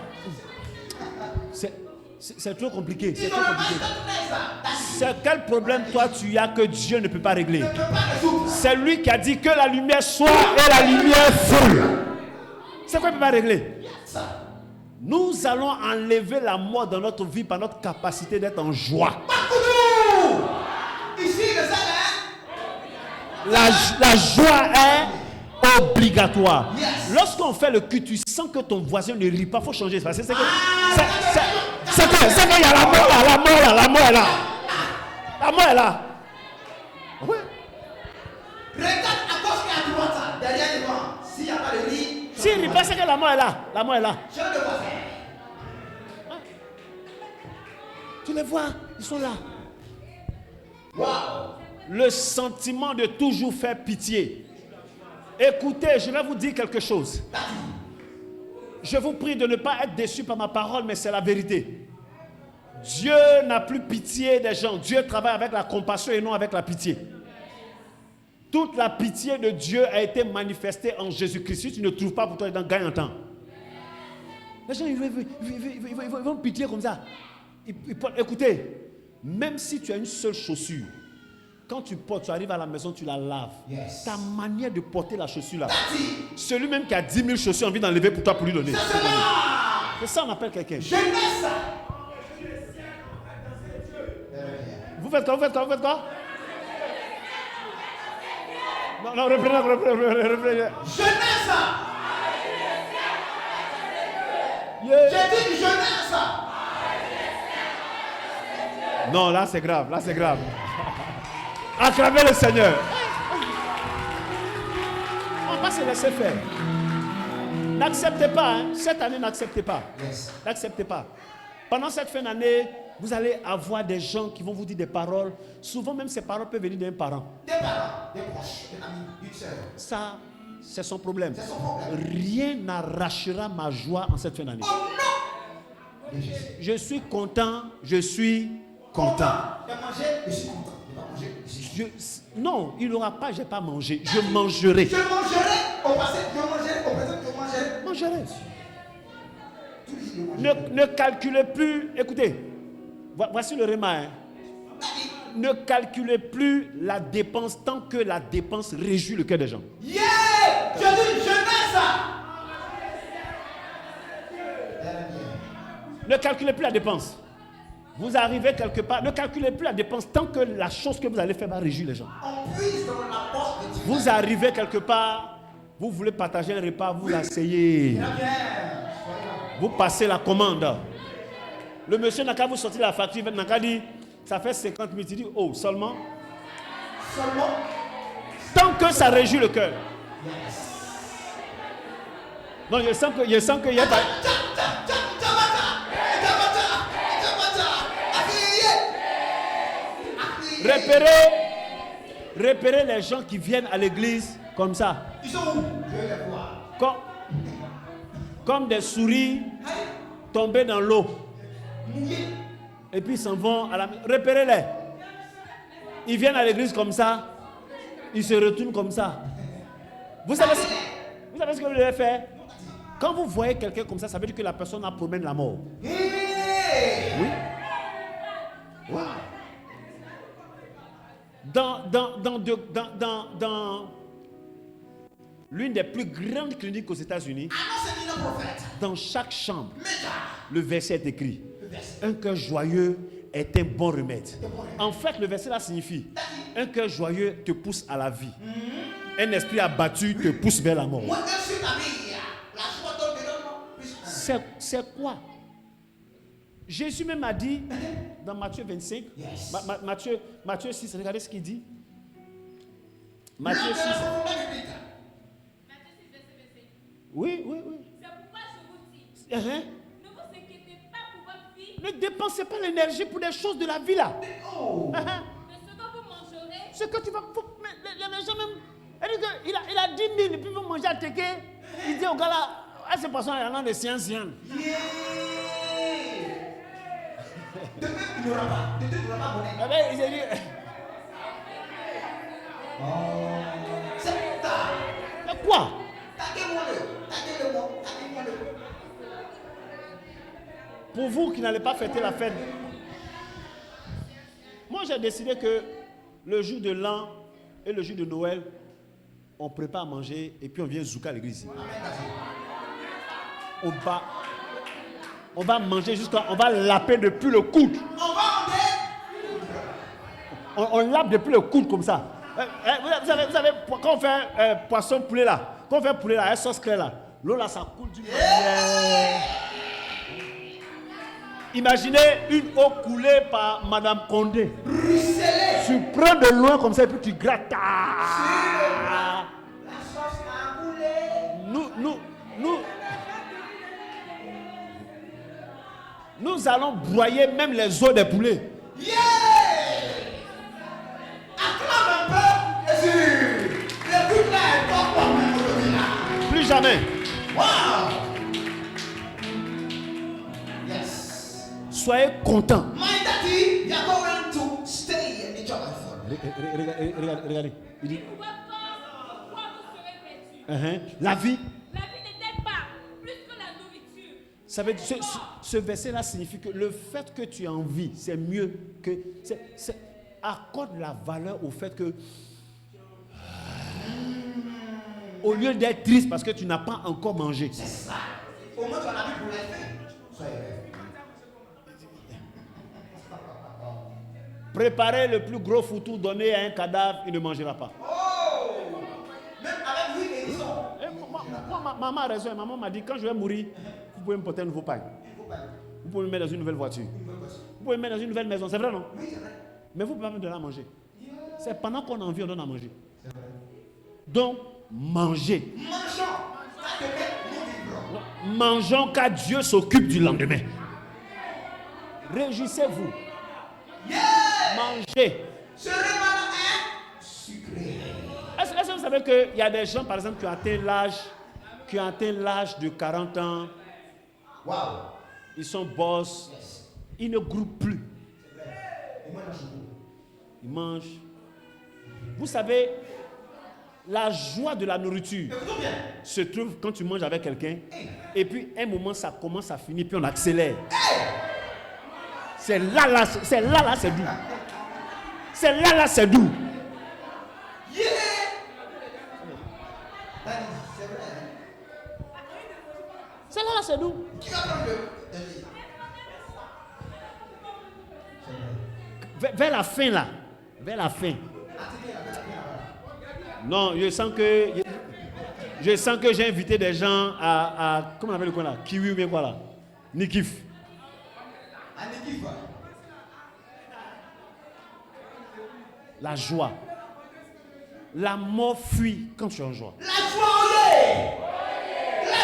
C'est trop compliqué. C'est Ils trop ont le compliqué. master. C'est quel problème toi tu as que Dieu ne peut pas régler? Ne peut pas résoudre. C'est lui qui a dit que la lumière soit et la lumière fut. C'est quoi il ne peut pas régler? Nous allons enlever la mort dans notre vie par notre capacité d'être en joie. Bakoudou. Ici, le zèle, La joie est obligatoire. Yes. Lorsqu'on fait le culte, tu sens que ton voisin ne rit pas, il faut changer. C'est qu'il y a la mort là, la mort là, la mort est là. La mort est là. Oui. regarde à gauche et à droite, derrière et devant. S'il n'y a pas de lit, Si il rit pas, c'est que la mort est là. La mort est là. je le vois. Tu les vois, ils sont là. Waouh. Le sentiment de toujours faire pitié. Écoutez, je vais vous dire quelque chose. Je vous prie de ne pas être déçus par ma parole, mais c'est la vérité. Dieu n'a plus pitié des gens. Dieu travaille avec la compassion et non avec la pitié. Toute la pitié de Dieu a été manifestée en Jésus-Christ. Si tu ne trouves pas pour toi, gagne un temps. Les gens, ils vont pitié comme ça. Écoutez, même si tu as une seule chaussure, quand tu portes, tu arrives à la maison, tu la laves. Yes. Ta manière de porter la chaussure là. Daddy. Celui même qui a 10 000 chaussures a envie d'enlever pour toi pour lui donner. C'est cela. C'est ça on appelle quelqu'un. Jeunesse. Vous faites quoi? Vous faites quoi? Vous faites quoi? Non, reprenez. Jeunesse. Yeah. J'ai dit jeunesse. Non, là c'est grave, là c'est grave. Acclamez le Seigneur. On va se laisser faire. N'acceptez pas, hein. Cette année, n'acceptez pas. Yes. N'acceptez pas. Pendant cette fin d'année, vous allez avoir des gens qui vont vous dire des paroles. Souvent même ces paroles peuvent venir d'un parent. Des parents, des proches, des amis, une sœur. Ça, c'est son problème. C'est son problème. Rien n'arrachera ma joie en cette fin d'année. Au nom de Jésus. Je suis content, je suis content. J'ai mangé, je suis content. manger. Non, il n'aura pas, j'ai pas mangé. Je mangerai. Je mangerai au passé, je mangerai au présent, je mangerai. Mangerai. Ne calculez plus. Écoutez, voici le réma. Hein. Ne calculez plus la dépense tant que la dépense réjouit le cœur des gens. Yeah! Je dis, je mets ça. Ne calculez plus la dépense. Vous arrivez quelque part, ne calculez plus la dépense tant que la chose que vous allez faire va réjouir les gens. On puise dans la porte de Dieu. Vous arrivez quelque part, vous voulez partager un repas, vous asseyez. Vous passez la commande. Le monsieur n'a qu'à vous sortir la facture, il n'a qu'à dire, ça fait 50 000. Il dit, oh, seulement. Seulement. Tant que ça réjouit le cœur. Non, je sens qu'il y a pas. Repérez les gens qui viennent à l'église comme ça. Ils sont où? Je vais les voir. Comme des souris tombées dans l'eau. Mouillés. Et puis ils s'en vont à la maison. Repérez-les. Ils viennent à l'église comme ça. Ils se retournent comme ça. Vous savez ce que vous devez faire? Quand vous voyez quelqu'un comme ça, ça veut dire que la personne a promène la mort. Hey! Oui. Wow. Dans l'une des plus grandes cliniques aux États-Unis, dans chaque chambre, le verset est écrit. Un cœur joyeux est un bon remède. En fait, le verset là signifie un cœur joyeux te pousse à la vie. Un esprit abattu te pousse vers la mort. C'est quoi? Jésus même a dit dans Matthieu 25, Matthieu 6, regardez ce qu'il dit. Matthieu 6. Oui. C'est pourquoi je vous dis, ne vous inquiétez pas pour votre vie. Ne dépensez pas l'énergie pour des choses de la vie là. De ce que vous mangerez. Ce que tu vas... Les gens même... Il a 10 000 et puis ils vont manger à Téké. Il dit au gars là, à ces poissons, il y en a des sciences. Demain, il n'aura pas monnaie. Il s'est dit... C'est tard. Mais quoi? Pour vous qui n'allez pas fêter la fête, moi j'ai décidé que le jour de l'an et le jour de Noël, on prépare à manger et puis on vient zouka à l'église. On va manger jusqu'à... On va laper depuis le coude. On lape depuis le coude comme ça. Vous savez, quand on fait poisson poulet là, quand on fait poulet là, un sauce claire là, l'eau là ça coule du manière. Imaginez une eau coulée par Madame Condé. Tu prends de loin comme ça et puis tu grattes. La sauce a coulé. Nous allons broyer même les os des poulets. Yeah! Acclame un peu. Jésus. Le but là est pas pour même aujourd'hui là. Plus jamais. Wow! Yes. Soyez contents. My daddy, you're going to stay and be joyful. Regardez. Il dit, Pourquoi vous serez vêtus? la vie. La vie n'était pas plus que la nourriture. Ça veut dire, ce verset-là signifie que le fait que tu as envie, c'est mieux que... accorde la valeur au fait que... Au lieu d'être triste parce que tu n'as pas encore mangé. C'est ça. Au moins tu as la vie pour les faire. Soyez Préparez le plus gros foutou, donné à un cadavre, il ne mangera pas. Oh! Même avec lui et ils sont. Maman a raison. Maman m'a dit, quand je vais mourir, vous pouvez me porter un nouveau pain. Vous pouvez me mettre dans une nouvelle voiture. Vous pouvez me mettre dans une nouvelle maison. C'est vrai, non? Oui, c'est vrai. Mais vous ne pouvez pas me donner à manger. C'est pendant qu'on a envie, on donne à manger. Donc, mangez. Mangeons. Ça te met, nous vivrons. Mangeons car Dieu s'occupe du lendemain. Réjouissez-vous. Yeah! Mangez. Ce repas est sucré. Est-ce que vous savez qu'il y a des gens, par exemple, qui ont atteint l'âge de 40 ans. Wow. Ils sont boss. Yes. Ils ne groupent plus. C'est vrai. Et moi, là, je vous. Ils mangent Vous savez, la joie de la nourriture Écoutons bien. se trouve quand tu manges avec quelqu'un et puis un moment ça commence à finir puis on accélère. C'est là, c'est doux. C'est là, c'est doux. Yeah. Daddy, c'est vrai. C'est là, c'est doux. Qui va prendre le Vers la fin là. Vers la fin. Non, je sens que j'ai invité des gens à comment on appelle le coin là? Kiwi ou bien quoi là? Nikif. La joie. La mort fuit quand tu es en joie. La joie, la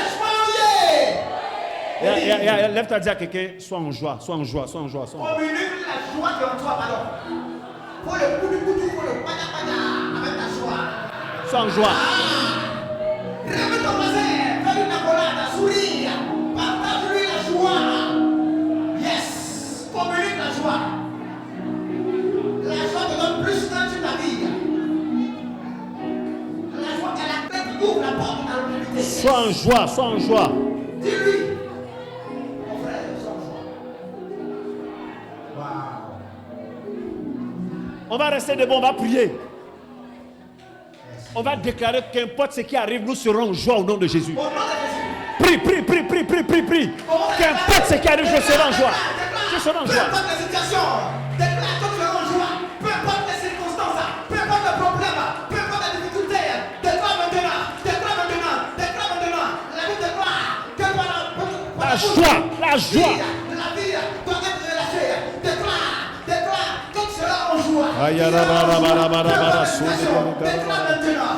joie, Lève-toi et dis à quelqu'un, sois en joie, sois en joie, sois en joie, sois en joie. communique la joie qui est en toi, pardon. Faut le coup, faut le pada avec la joie. Sois en joie. Réveille ton voisin, fais une accolade, souris, partage-lui la joie. Yes, communique la joie. La joie te donne plus quand tu navigue. La joie est la clé qui ouvre la porte à l'humanité. Sois en joie, sois en joie. Dis-lui, mon frère, sois en joie. Waouh. On va rester debout, on va prier. On va déclarer qu'importe ce qui arrive, nous serons en joie au nom de Jésus. Au nom de Jésus. Prie. Qu'importe ce qui arrive, je serai en joie. Je serai en Peu joie. importe les situations, déclare que tu es en joie. Peu importe les circonstances, peu importe les problèmes, peu importe les difficultés. Déclare maintenant. La Bible déclare que La joie. la vie doit être relâchée. Déclare que tu seras en joie. Aïe, Tu seras en joie. bara, bara, bara, bara, Peu importe bara, les situations, bara, bara. déclare maintenant.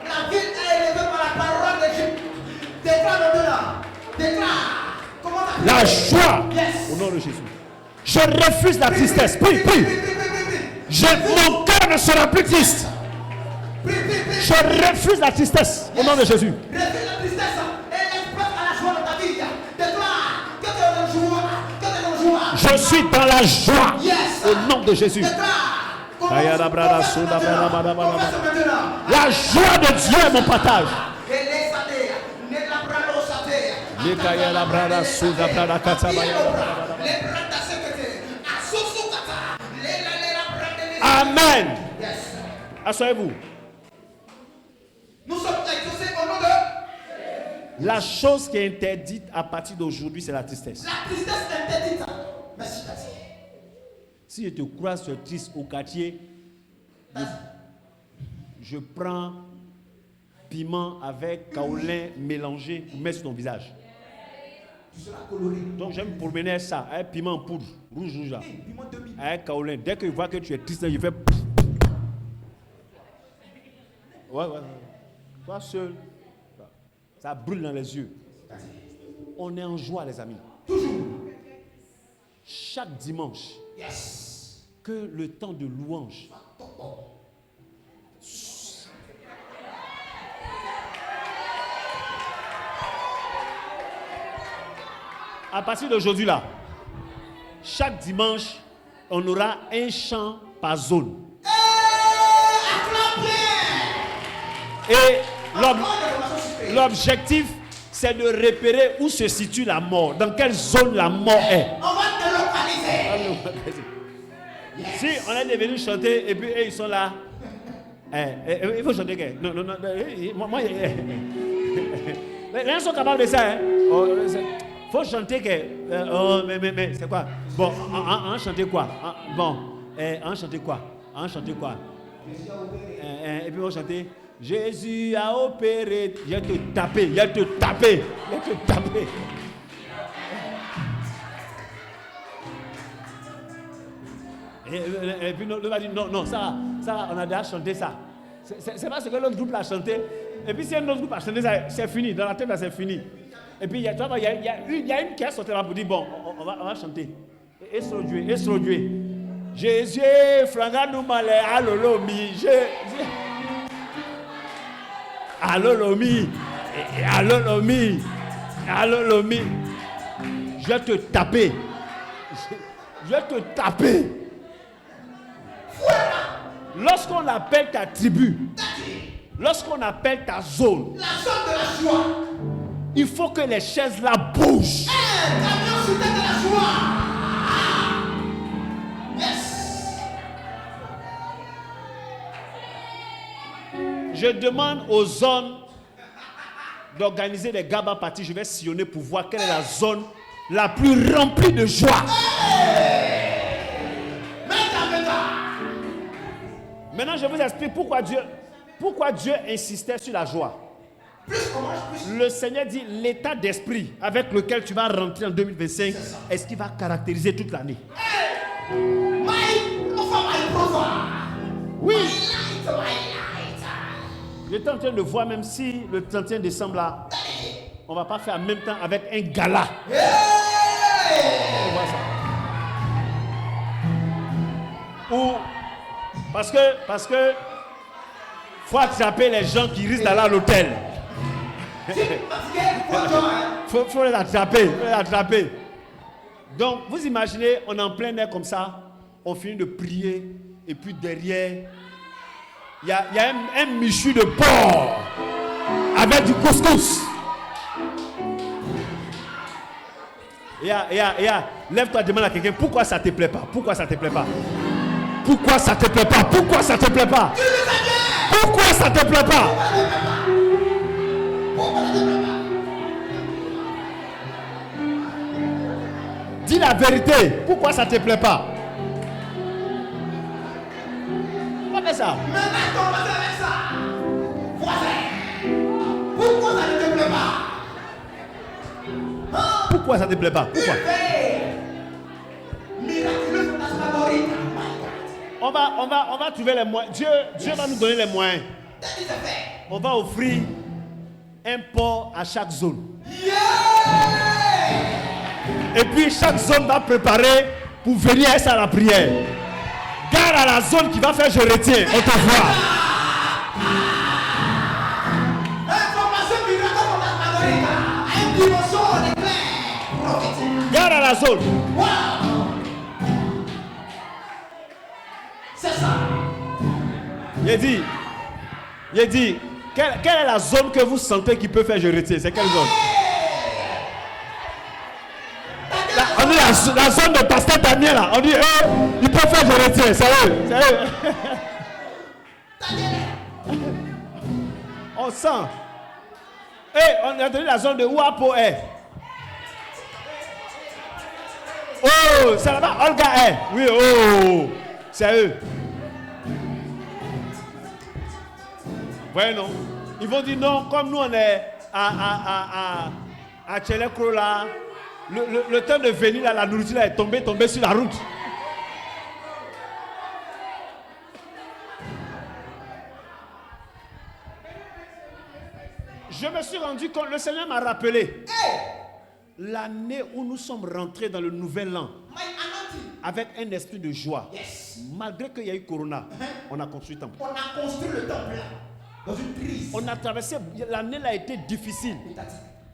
La ville est élevée par la parole de Dieu. Déclare maintenant. Comment t'as La joie Yes. au nom de Jésus. Je refuse la tristesse. Prie. Mon cœur ne sera plus triste. Je refuse la tristesse au nom de Jésus. Refuse la tristesse et laisse place à la joie dans ta vie. Déclare que tu es en joie. Je suis dans la joie Yes. au nom de Jésus. Déclare. Aïe, bara, bara, Confesse soda, bara, bara, bara, Confesse maintenant. La joie de Dieu est mon partage. Amen. Yes. Asseyez-vous. Nous sommes exaucés au nom de La chose qui est interdite à partir d'aujourd'hui, c'est la tristesse. la tristesse interdite. Merci, merci. Si je te croise sur triste au quartier, je prends piment avec kaolin mélangé pour mettre sur ton visage. Tu seras coloré. Donc j'aime promener ça, un piment en poudre, rouge là, Piment demi. un kaolin. Dès que je vois que tu es triste, je fais. Ouais. Toi seul, ça brûle dans les yeux. On est en joie, les amis. Toujours. Chaque dimanche, Yes. que le temps de louange. À partir d'aujourd'hui là, chaque dimanche, on aura un chant par zone. Et l'objectif, c'est de repérer où se situe la mort, dans quelle zone la mort est. On va te localiser. Si on est devenu chanter et puis eux, ils sont là, il faut chanter que non, moi, les gens sont capables de ça. Il faut chanter que mais c'est quoi? Bon, en chanter quoi? En chanter quoi? Et puis on va chanter Jésus a opéré. Il va te taper. Et puis l'autre va dire non, ça on a déjà chanté ça. C'est pas ce que l'autre groupe a chanté. Et puis si un autre groupe a chanté ça, c'est fini. Dans la tête là, c'est fini. Et puis il y a une qui a sorti là pour dire bon, on va chanter. Et sur Dieu. Jésus, franga nous malé, alolomi. Alolomi. Je vais te taper. Je vais te taper. Lorsqu'on appelle ta tribu, lorsqu'on appelle ta zone, La zone de la joie. il faut que les chaises là bougent. Camion cité de la joie. Yes. Je demande aux zones d'organiser des gaba parties. Je vais sillonner pour voir quelle est la zone la plus remplie de joie. Maintenant, je vous explique pourquoi Dieu insistait sur la joie. Le Seigneur dit l'état d'esprit avec lequel tu vas rentrer en 2025 est ce qui va caractériser toute l'année. Oui. J'étais en train de voir, même si le 31 décembre là, on ne va pas faire en même temps avec un gala. On voit ça. Ou parce que faut attraper les gens qui risquent d'aller à l'hôtel. faut les attraper. Donc vous imaginez, on est en plein air comme ça, on finit de prier et puis derrière il y a un michu de porc avec du couscous. Lève-toi, demande à quelqu'un pourquoi ça te plaît pas. Pourquoi ça te plaît pas? Pourquoi ça te plaît pas? Pourquoi ça te plaît pas? Pourquoi ça te plaît pas? Dis la vérité. Pourquoi ça te plaît pas? Pas fait ça. Pourquoi ça ne te plaît pas? Pourquoi ça te plaît pas? Pourquoi? On va trouver les moyens. Dieu va nous donner les moyens. On va offrir un porc à chaque zone. Et puis chaque zone va préparer pour venir à la prière. Garde à la zone qui va faire je retiens. On te voit. Garde à la zone. C'est ça. Il dit, quelle est la zone que vous sentez qui peut faire je retiens? C'est quelle zone? On dit la zone de pasteur Daniel là. On dit il peut faire je retiens. C'est eux. On sent. On a donné la zone de Ouapo est. Oh, c'est là-bas, Olga est. Oui, oh, c'est eux. Voyez, non? Ils vont dire non, comme nous on est à Tchelekro là, le temps de venir là, la nourriture là est tombée sur la route. Je me suis rendu compte, le Seigneur m'a rappelé. L'année où nous sommes rentrés dans le nouvel an avec un esprit de joie, malgré qu'il y a eu Corona, on a construit le temple. On a construit le temple là, dans une crise. On a traversé, l'année là a été difficile.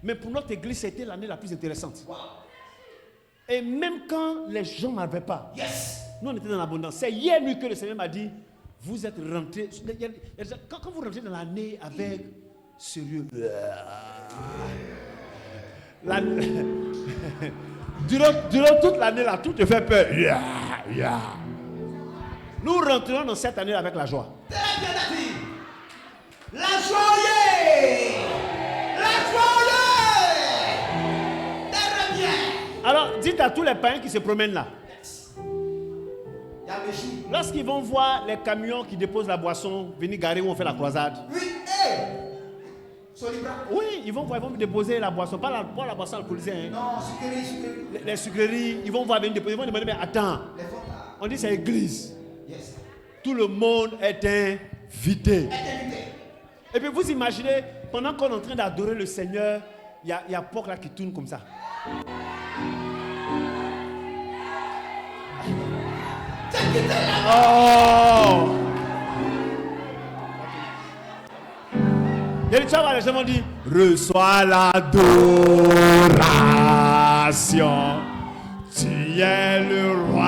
Mais pour notre église, c'était l'année la plus intéressante. Wow. Et même quand les gens n'avaient pas, nous on était dans l'abondance. C'est hier nuit que le Seigneur m'a dit, vous êtes rentrés, quand vous rentrez dans l'année avec sérieux, durant toute l'année là, tout te fait peur. Nous rentrons dans cette année avec la joie. Très bien dit. La joie. Très bien. Alors dites à tous les païens qui se promènent là. Il y a des jours. Lorsqu'ils vont voir les camions qui déposent la boisson venir garer où on fait la croisade. Oui, Solibra. Oui, ils vont voir, ils vont déposer la boisson, pas la boisson alcoolisée. Hein. Non, sucrerie. Les sucreries, ils vont voir venir déposer, ils vont demander, mais attends, Les fonds là. on dit c'est église. Yes. Tout le monde est invité. Et puis vous imaginez, pendant qu'on est en train d'adorer le Seigneur, il y a porc là qui tourne comme ça. Oh! Et tu vois, les gens vont dire, reçois l'adoration, tu es le roi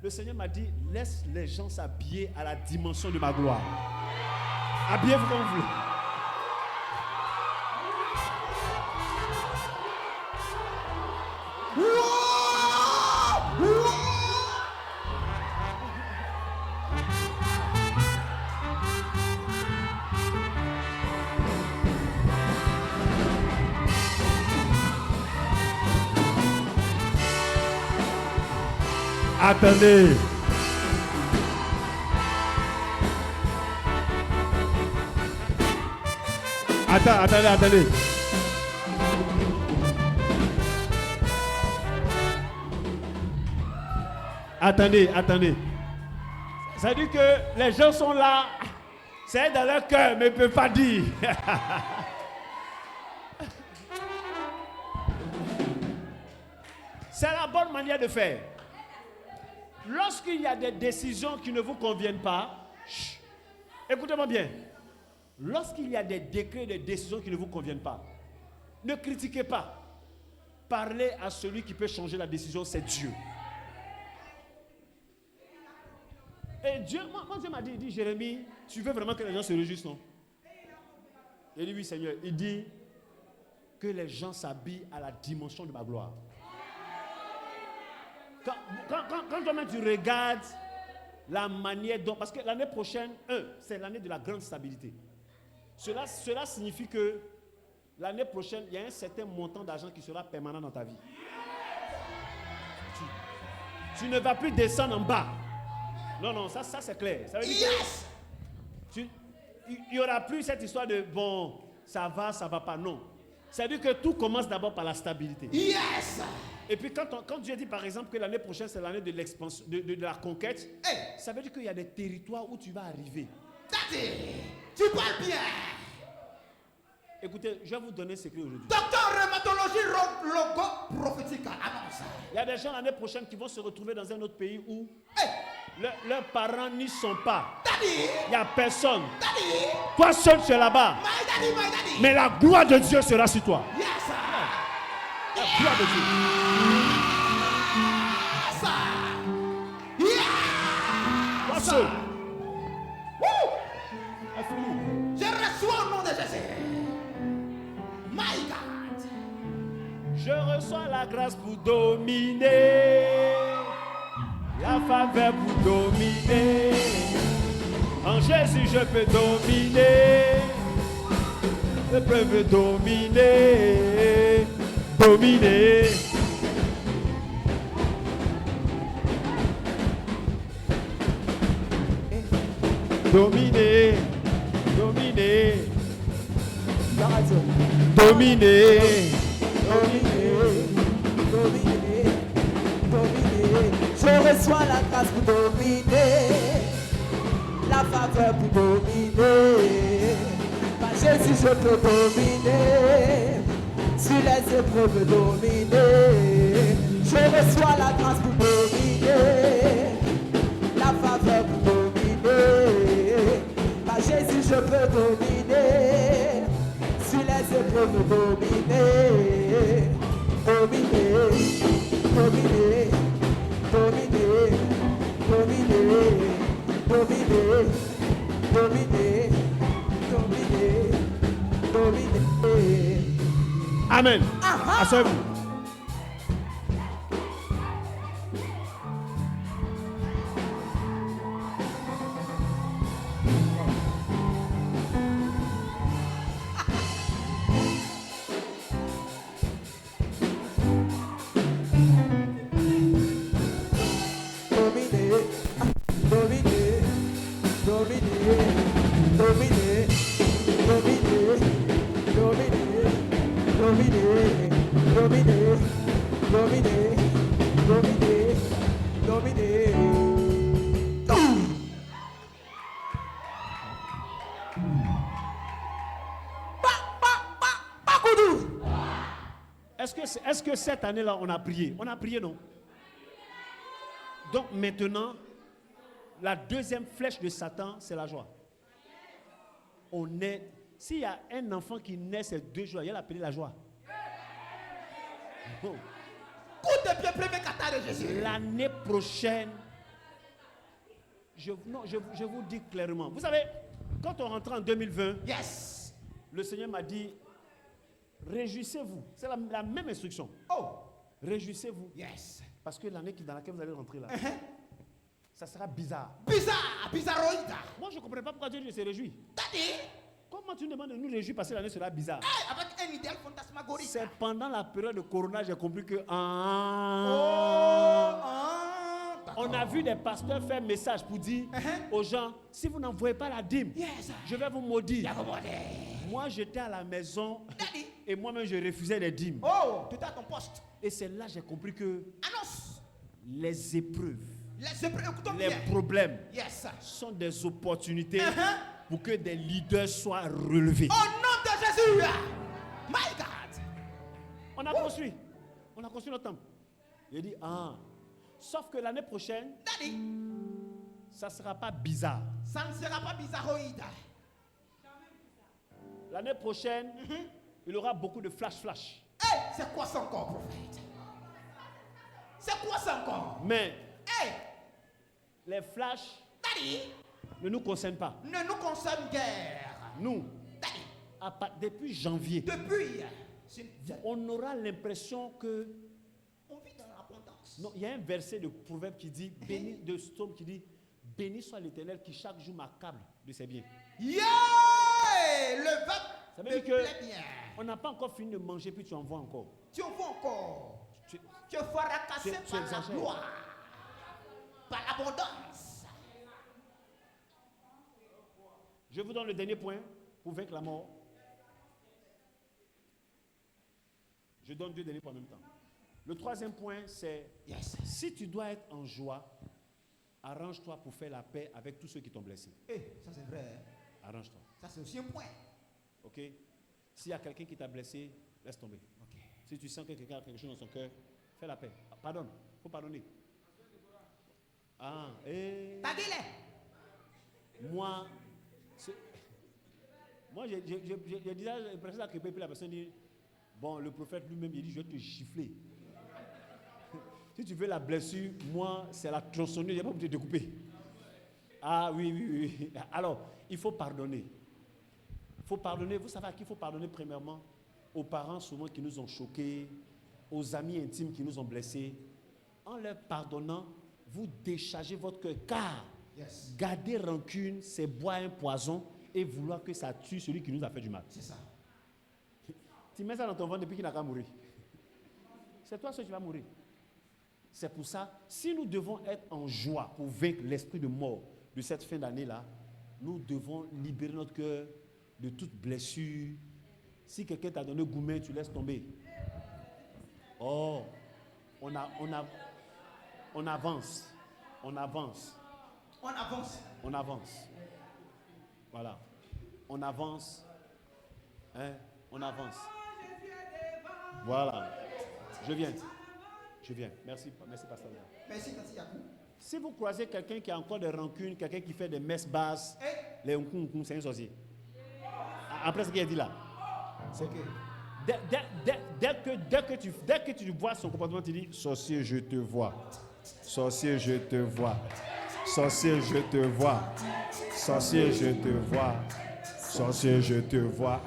Le Seigneur m'a dit, laisse les gens s'habiller à la dimension de ma gloire. Habillez-vous comme vous voulez. Attendez. Attendez. Attendez. Ça veut dire que les gens sont là, c'est dans leur cœur, mais ils ne peuvent pas dire. C'est la bonne manière de faire. Lorsqu'il y a des décisions qui ne vous conviennent pas, écoutez-moi bien. Lorsqu'il y a des décrets, des décisions qui ne vous conviennent pas, ne critiquez pas. Parlez à celui qui peut changer la décision, c'est Dieu. Et Dieu, moi Dieu m'a dit, Jérémie, tu veux vraiment que les gens se réjouissent, non? Il dit, oui Seigneur. Il dit que les gens s'habillent à la dimension de ma gloire. Quand toi-même tu regardes la manière dont... Parce que l'année prochaine, c'est l'année de la grande stabilité. Cela signifie que l'année prochaine, il y a un certain montant d'argent qui sera permanent dans ta vie. Tu ne vas plus descendre en bas. Non, ça c'est clair. Ça veut dire que il n'y aura plus cette histoire de bon, ça va pas. Non. Ça veut dire que tout commence d'abord par la stabilité. Yes! Et puis quand Dieu dit par exemple que l'année prochaine c'est l'année de l'expansion, de la conquête, ça veut dire qu'il y a des territoires où tu vas arriver. Tu parles bien. Écoutez, je vais vous donner un secret aujourd'hui. Docteur rhumatologie logo prophétique annonce. Il y a des gens l'année prochaine qui vont se retrouver dans un autre pays où leurs parents n'y sont pas. Il n'y a personne. Toi seul tu es là-bas. Mais la gloire de Dieu sera sur toi. Yes, sir. La gloire de Dieu. Toi seul. Je reçois au nom de Jésus. My God. Je reçois la grâce pour dominer, la faveur pour dominer. En Jésus, je peux dominer. Je peux dominer. Dominer. Dominer. Dominer. Dominer. Je reçois la grâce pour dominer, la faveur pour dominer. Par Jésus, je peux dominer, sur les épreuves dominer. Je reçois la grâce pour dominer, la faveur pour dominer. Par Jésus, je peux dominer, sur les épreuves dominer. Dominer, dominer, dominer, dominer, dominer, dominer, dominer, dominer. Amen. Asseyez-vous. Est-ce que cette année-là, on a prié? On a prié, non? Donc maintenant, la deuxième flèche de Satan, c'est la joie. S'il y a un enfant qui naît ces 2 jours, il a appelé la joie. Oh. Coup de pied, premier catar de Jésus. L'année prochaine, je vous dis clairement. Vous savez, quand on rentre en 2020, Yes. le Seigneur m'a dit, réjouissez-vous. C'est la même instruction. Oh. Réjouissez-vous. Yes. Parce que l'année dans laquelle vous allez rentrer là, ça sera bizarre. Bizarre. Bizarroïde. Moi, je ne comprends pas pourquoi Dieu se réjouit. Daddy. Comment tu nous demandes de nous réjouir parce que l'année sera bizarre? Hey, avec un idéal fantasmagorique. C'est pendant la période de Corona, j'ai compris que... On a vu des pasteurs faire message pour dire aux gens, si vous n'envoyez pas la dîme, Yes. je vais vous maudire. Daddy. Moi, j'étais à la maison et moi-même, je refusais les dîmes. Oh, tu étais à ton poste. Et c'est là que j'ai compris que Annonce. les épreuves, Écoutons les bien. problèmes Yes. sont des opportunités pour que des leaders soient relevés. Au nom de Jésus. My God. On a construit. On a construit notre temple. Il dit, sauf que l'année prochaine, Daddy. ça ne sera pas bizarre. Ça ne sera pas bizarroïde. L'année prochaine, il y aura beaucoup de flash. Hey, c'est quoi ça encore, prophète? C'est quoi ça encore? Mais Hey, les flashs Daddy, ne nous concernent pas. ne nous concerne guère. Nous, Daddy, depuis janvier, depuis, on aura l'impression que... on vit dans l'abondance. Non, il y a un verset de Proverbe qui dit, de Psaume qui dit, béni soit l'Éternel qui chaque jour m'accable de ses biens. Yeah! Le verbe Ça me veut dire plaît que bien. on n'a pas encore fini de manger, puis tu en vois encore. Tu en vois encore. Tu- Tu feras casser tu par la exagères. gloire, par l'abondance. Je vous donne le dernier point pour vaincre la mort. Je donne deux derniers points en même temps. Le troisième point, c'est Yes. si tu dois être en joie, arrange-toi pour faire la paix avec tous ceux qui t'ont blessé. Ça c'est vrai. Arrange-toi. Ça c'est aussi un point. Ok? S'il y a quelqu'un qui t'a blessé, laisse tomber. Ok. Si tu sens que quelqu'un a quelque chose dans son cœur, fais la paix. Pardonne. Il faut pardonner. Taguez-les. Moi, j'ai déjà l'impression que puis la personne dit, bon, le prophète lui-même, il dit, je vais te gifler. Si tu veux la blessure, moi, c'est la tronçonneuse, je n'ai pas pour te découper. Ah oui. Alors, il faut pardonner. Il faut pardonner. Vous savez à qui il faut pardonner premièrement? Aux parents souvent qui nous ont choqués, aux amis intimes qui nous ont blessés. En leur pardonnant, vous déchargez votre cœur. Car garder rancune, c'est boire un poison et vouloir que ça tue celui qui nous a fait du mal. C'est ça. Tu mets ça dans ton ventre depuis qu'il n'a qu'à mourir. C'est toi seul qui vas mourir. C'est pour ça, si nous devons être en joie pour vaincre l'esprit de mort de cette fin d'année-là, nous devons libérer notre cœur de toute blessure. Si quelqu'un t'a donné gourmet, tu laisses tomber. Oh, on avance. On avance. Voilà. On avance. On avance. Voilà. Je viens. Merci, pasteur. Merci, Yakou. Si vous croisez quelqu'un qui a encore des rancunes, quelqu'un qui fait des messes basses, les unkum, c'est un sorcier. Après ce qu'il a dit là. C'est Ok. Dès que tu vois son comportement, tu dis, sorcier, je te vois. Sorcier, je te vois. Sorcier, je te vois. Sorcier, je te vois. Sorcier, je te vois.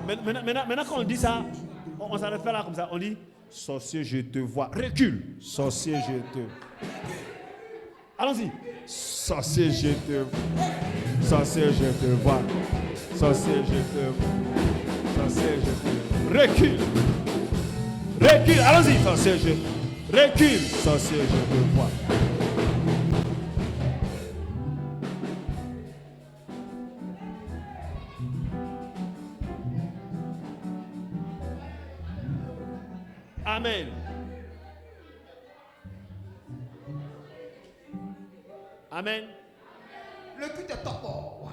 Maintenant, quand on dit ça, on ne s'arrête pas là comme ça. On dit, sorcier, je te vois. Recule. Sorcier, je te... Allons-y. Sorcier, je te vois. Sorcier, je te vois. Sorcier, je te vois. Sorcier, je te... Recule. Recule. Allons-y. Sorcier, je... Recule. Sorcier, je te vois. Amen. Amen. Le culte est top. Wow.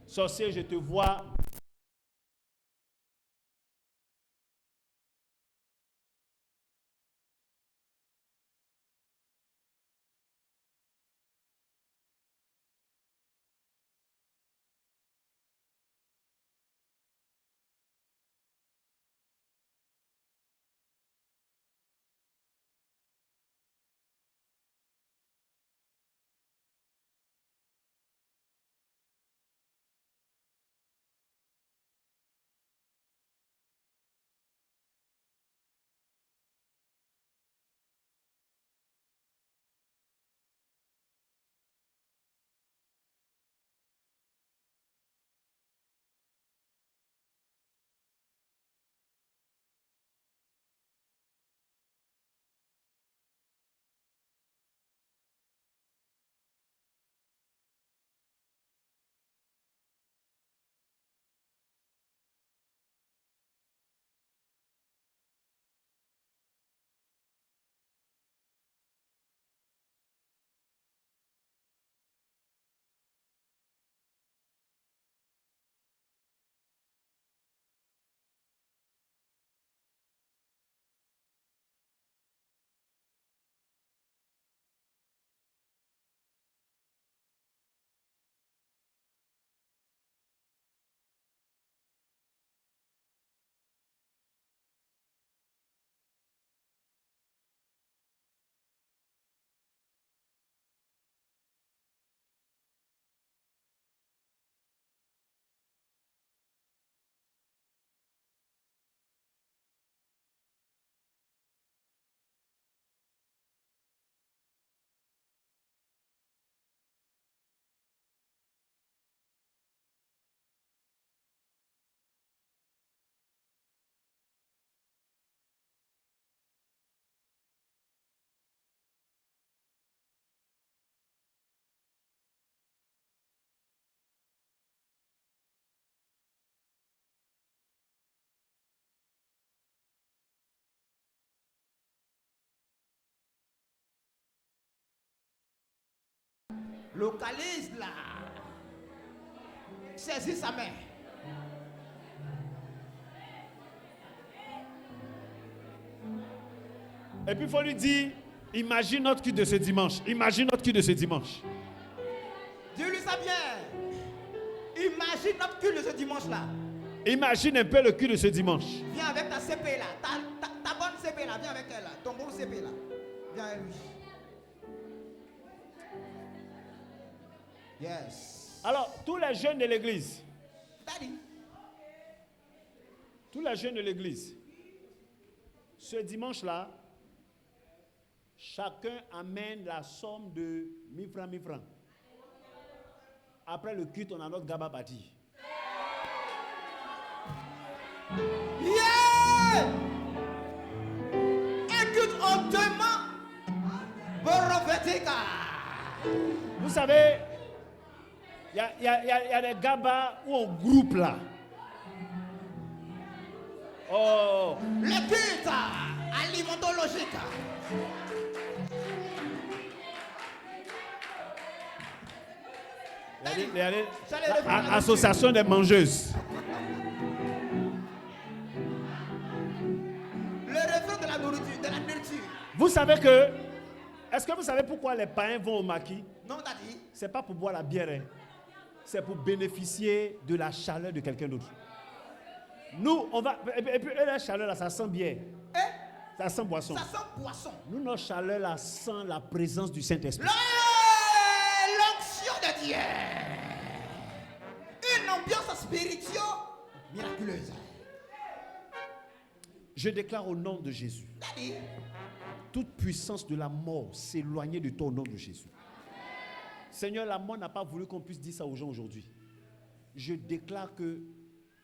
Sorcier, je te vois. Localise-la. Saisis sa main. Et puis il faut lui dire, imagine notre culte de ce dimanche. Imagine notre culte de ce dimanche. Dis-lui ça bien. Imagine notre culte de ce dimanche-là. Imagine un peu le culte de ce dimanche. Viens avec ta CP là. Ta bonne CP là. Viens avec elle là. Ton bon CP là. Viens avec lui. Yes. Alors, tous les jeunes de l'église, Daddy. tous les jeunes de l'église, ce dimanche-là, chacun amène la somme de 1000 francs, 1000 francs. Après le culte, on a notre gaba bâti. Yeah! Écoute, on demande. Borofetika. Vous savez, il y a des gabas où on groupe là. Oh, Le culte alimentologique. il y a association des mangeuses. Le reflet de la nourriture, de la nourriture. Vous savez que, est-ce que vous savez pourquoi les païens vont au maquis? Non, Daddy. C'est pas pour boire la bière, hein. C'est pour bénéficier de la chaleur de quelqu'un d'autre. Nous, on va, et puis la chaleur là, ça sent bière. Ça sent boisson. Ça sent poisson. Nous, notre chaleur là sent la présence du Saint-Esprit. L'onction de Dieu. Une ambiance spirituelle miraculeuse. Je déclare au nom de Jésus, Daddy. toute puissance de la mort s'éloigner de toi au nom de Jésus. Seigneur, la mort n'a pas voulu qu'on puisse dire ça aux gens aujourd'hui. Je déclare que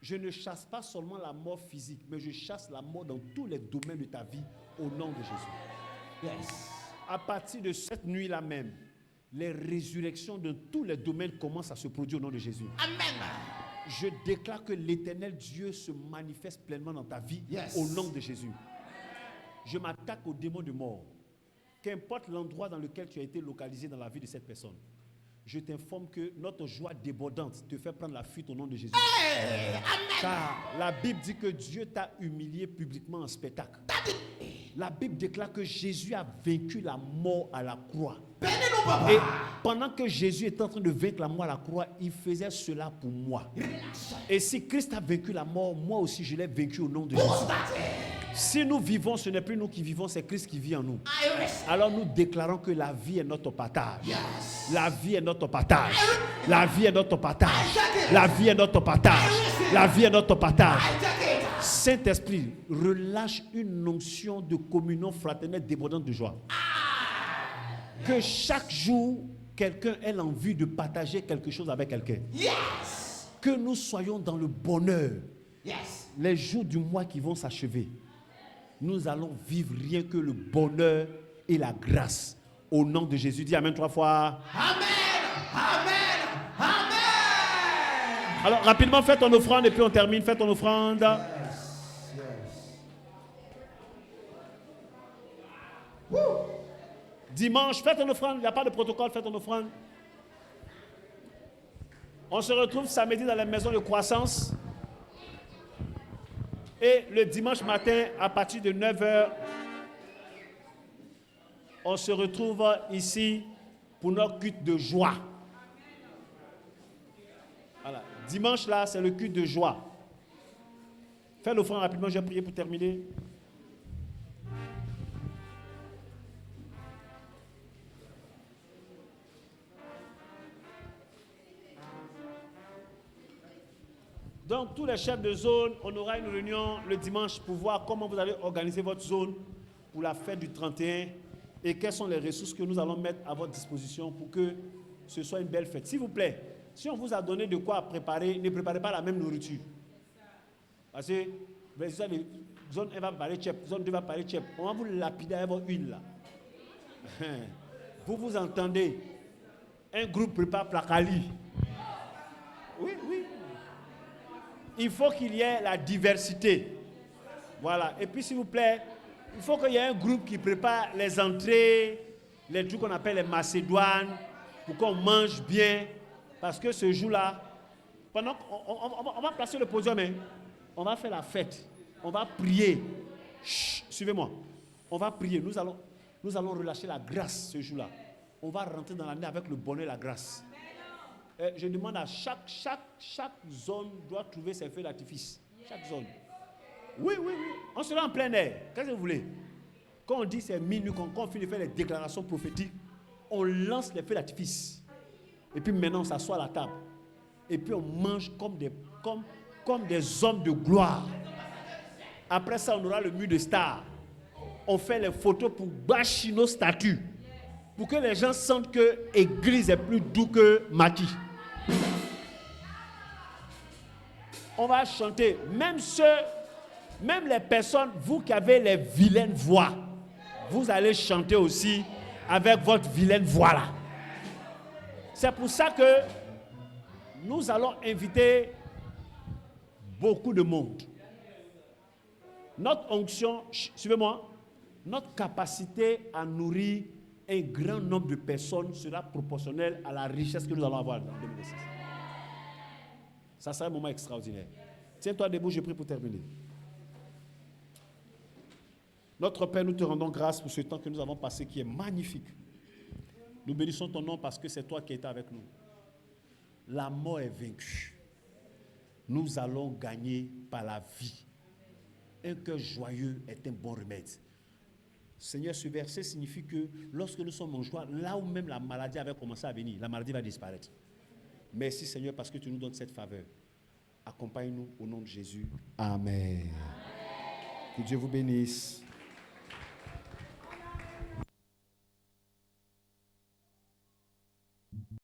je ne chasse pas seulement la mort physique, mais je chasse la mort dans tous les domaines de ta vie au nom de Jésus. Yes. À partir de cette nuit-là même, les résurrections de tous les domaines commencent à se produire au nom de Jésus. Amen. Je déclare que l'Éternel Dieu se manifeste pleinement dans ta vie Yes. au nom de Jésus. Je m'attaque aux démons de mort. Qu'importe l'endroit dans lequel tu as été localisé dans la vie de cette personne, je t'informe que notre joie débordante te fait prendre la fuite au nom de Jésus. Hey, amen. Car la Bible dit que Dieu t'a humilié publiquement en spectacle. La Bible déclare que Jésus a vaincu la mort à la croix. Bénis-nous, papa. Et pendant que Jésus était en train de vaincre la mort à la croix, il faisait cela pour moi. Et si Christ a vaincu la mort, moi aussi je l'ai vaincu au nom de Jésus. Si nous vivons, ce n'est plus nous qui vivons, c'est Christ qui vit en nous. Alors nous déclarons que la vie est notre partage. Yes. La vie est notre partage. La vie est notre partage. La vie est notre partage. La vie est notre partage. Saint-Esprit, relâche une onction de communion fraternelle débordante de joie. Que chaque jour, quelqu'un ait l'envie de partager quelque chose avec quelqu'un. Yes. Que nous soyons dans le bonheur. Yes. Les jours du mois qui vont s'achever, nous allons vivre rien que le bonheur et la grâce. Au nom de Jésus, dis Amen 3 fois. Amen. Amen. Amen. Alors rapidement, fais ton offrande et puis on termine. Fais ton offrande. Dimanche, fais ton offrande. Il n'y a pas de protocole, fais ton offrande. On se retrouve samedi dans la maison de croissance. Et le dimanche matin, à partir de 9h, on se retrouve ici pour notre culte de joie. Voilà. Dimanche là, c'est le culte de joie. Fais l'offrande rapidement, je vais prier pour terminer. Donc, tous les chefs de zone, on aura une réunion le dimanche pour voir comment vous allez organiser votre zone pour la fête du 31 et quelles sont les ressources que nous allons mettre à votre disposition pour que ce soit une belle fête. S'il vous plaît, si on vous a donné de quoi préparer, ne préparez pas la même nourriture. Parce que zone 1 va parler tchèp, zone 2 va parler tchèp. On va vous lapider avec votre huile là. Vous vous entendez. Un groupe prépare placali. Oui, oui. Il faut qu'il y ait la diversité. Voilà. Et puis, s'il vous plaît, il faut qu'il y ait un groupe qui prépare les entrées, les trucs qu'on appelle les macédoines, pour qu'on mange bien. Parce que ce jour-là, pendant qu'on va placer le podium, hein, on va faire la fête. On va prier. Chut, suivez-moi. On va prier. Nous allons relâcher la grâce ce jour-là. On va rentrer dans l'année avec le bonheur et la grâce. Je demande à chaque zone doit trouver ses feux d'artifice. Chaque zone. Oui. On sera en plein air. Qu'est-ce que vous voulez? Quand on dit c'est minuit, quand on finit de faire les déclarations prophétiques, on lance les feux d'artifice. Et puis maintenant, on s'assoit à la table. Et puis on mange comme des hommes de gloire. Après ça, on aura le mur de stars. On fait les photos pour bâcher nos statues. Pour que les gens sentent que l'église est plus douce que Maki. On va chanter. Même les personnes, vous qui avez les vilaines voix, vous allez chanter aussi avec votre vilaine voix là. C'est pour ça que nous allons inviter beaucoup de monde. Notre onction, suivez-moi, notre capacité à nourrir un grand nombre de personnes sera proportionnelle à la richesse que nous allons avoir en 2016. Ça sera un moment extraordinaire. Tiens-toi debout, je prie pour terminer. Notre Père, nous te rendons grâce pour ce temps que nous avons passé qui est magnifique. Nous bénissons ton nom parce que c'est toi qui es avec nous. La mort est vaincue. Nous allons gagner par la vie. Un cœur joyeux est un bon remède. Seigneur, ce verset signifie que lorsque nous sommes en joie, là où même la maladie avait commencé à venir, la maladie va disparaître. Merci Seigneur parce que tu nous donnes cette faveur. Accompagne-nous au nom de Jésus. Amen. Que Dieu vous bénisse.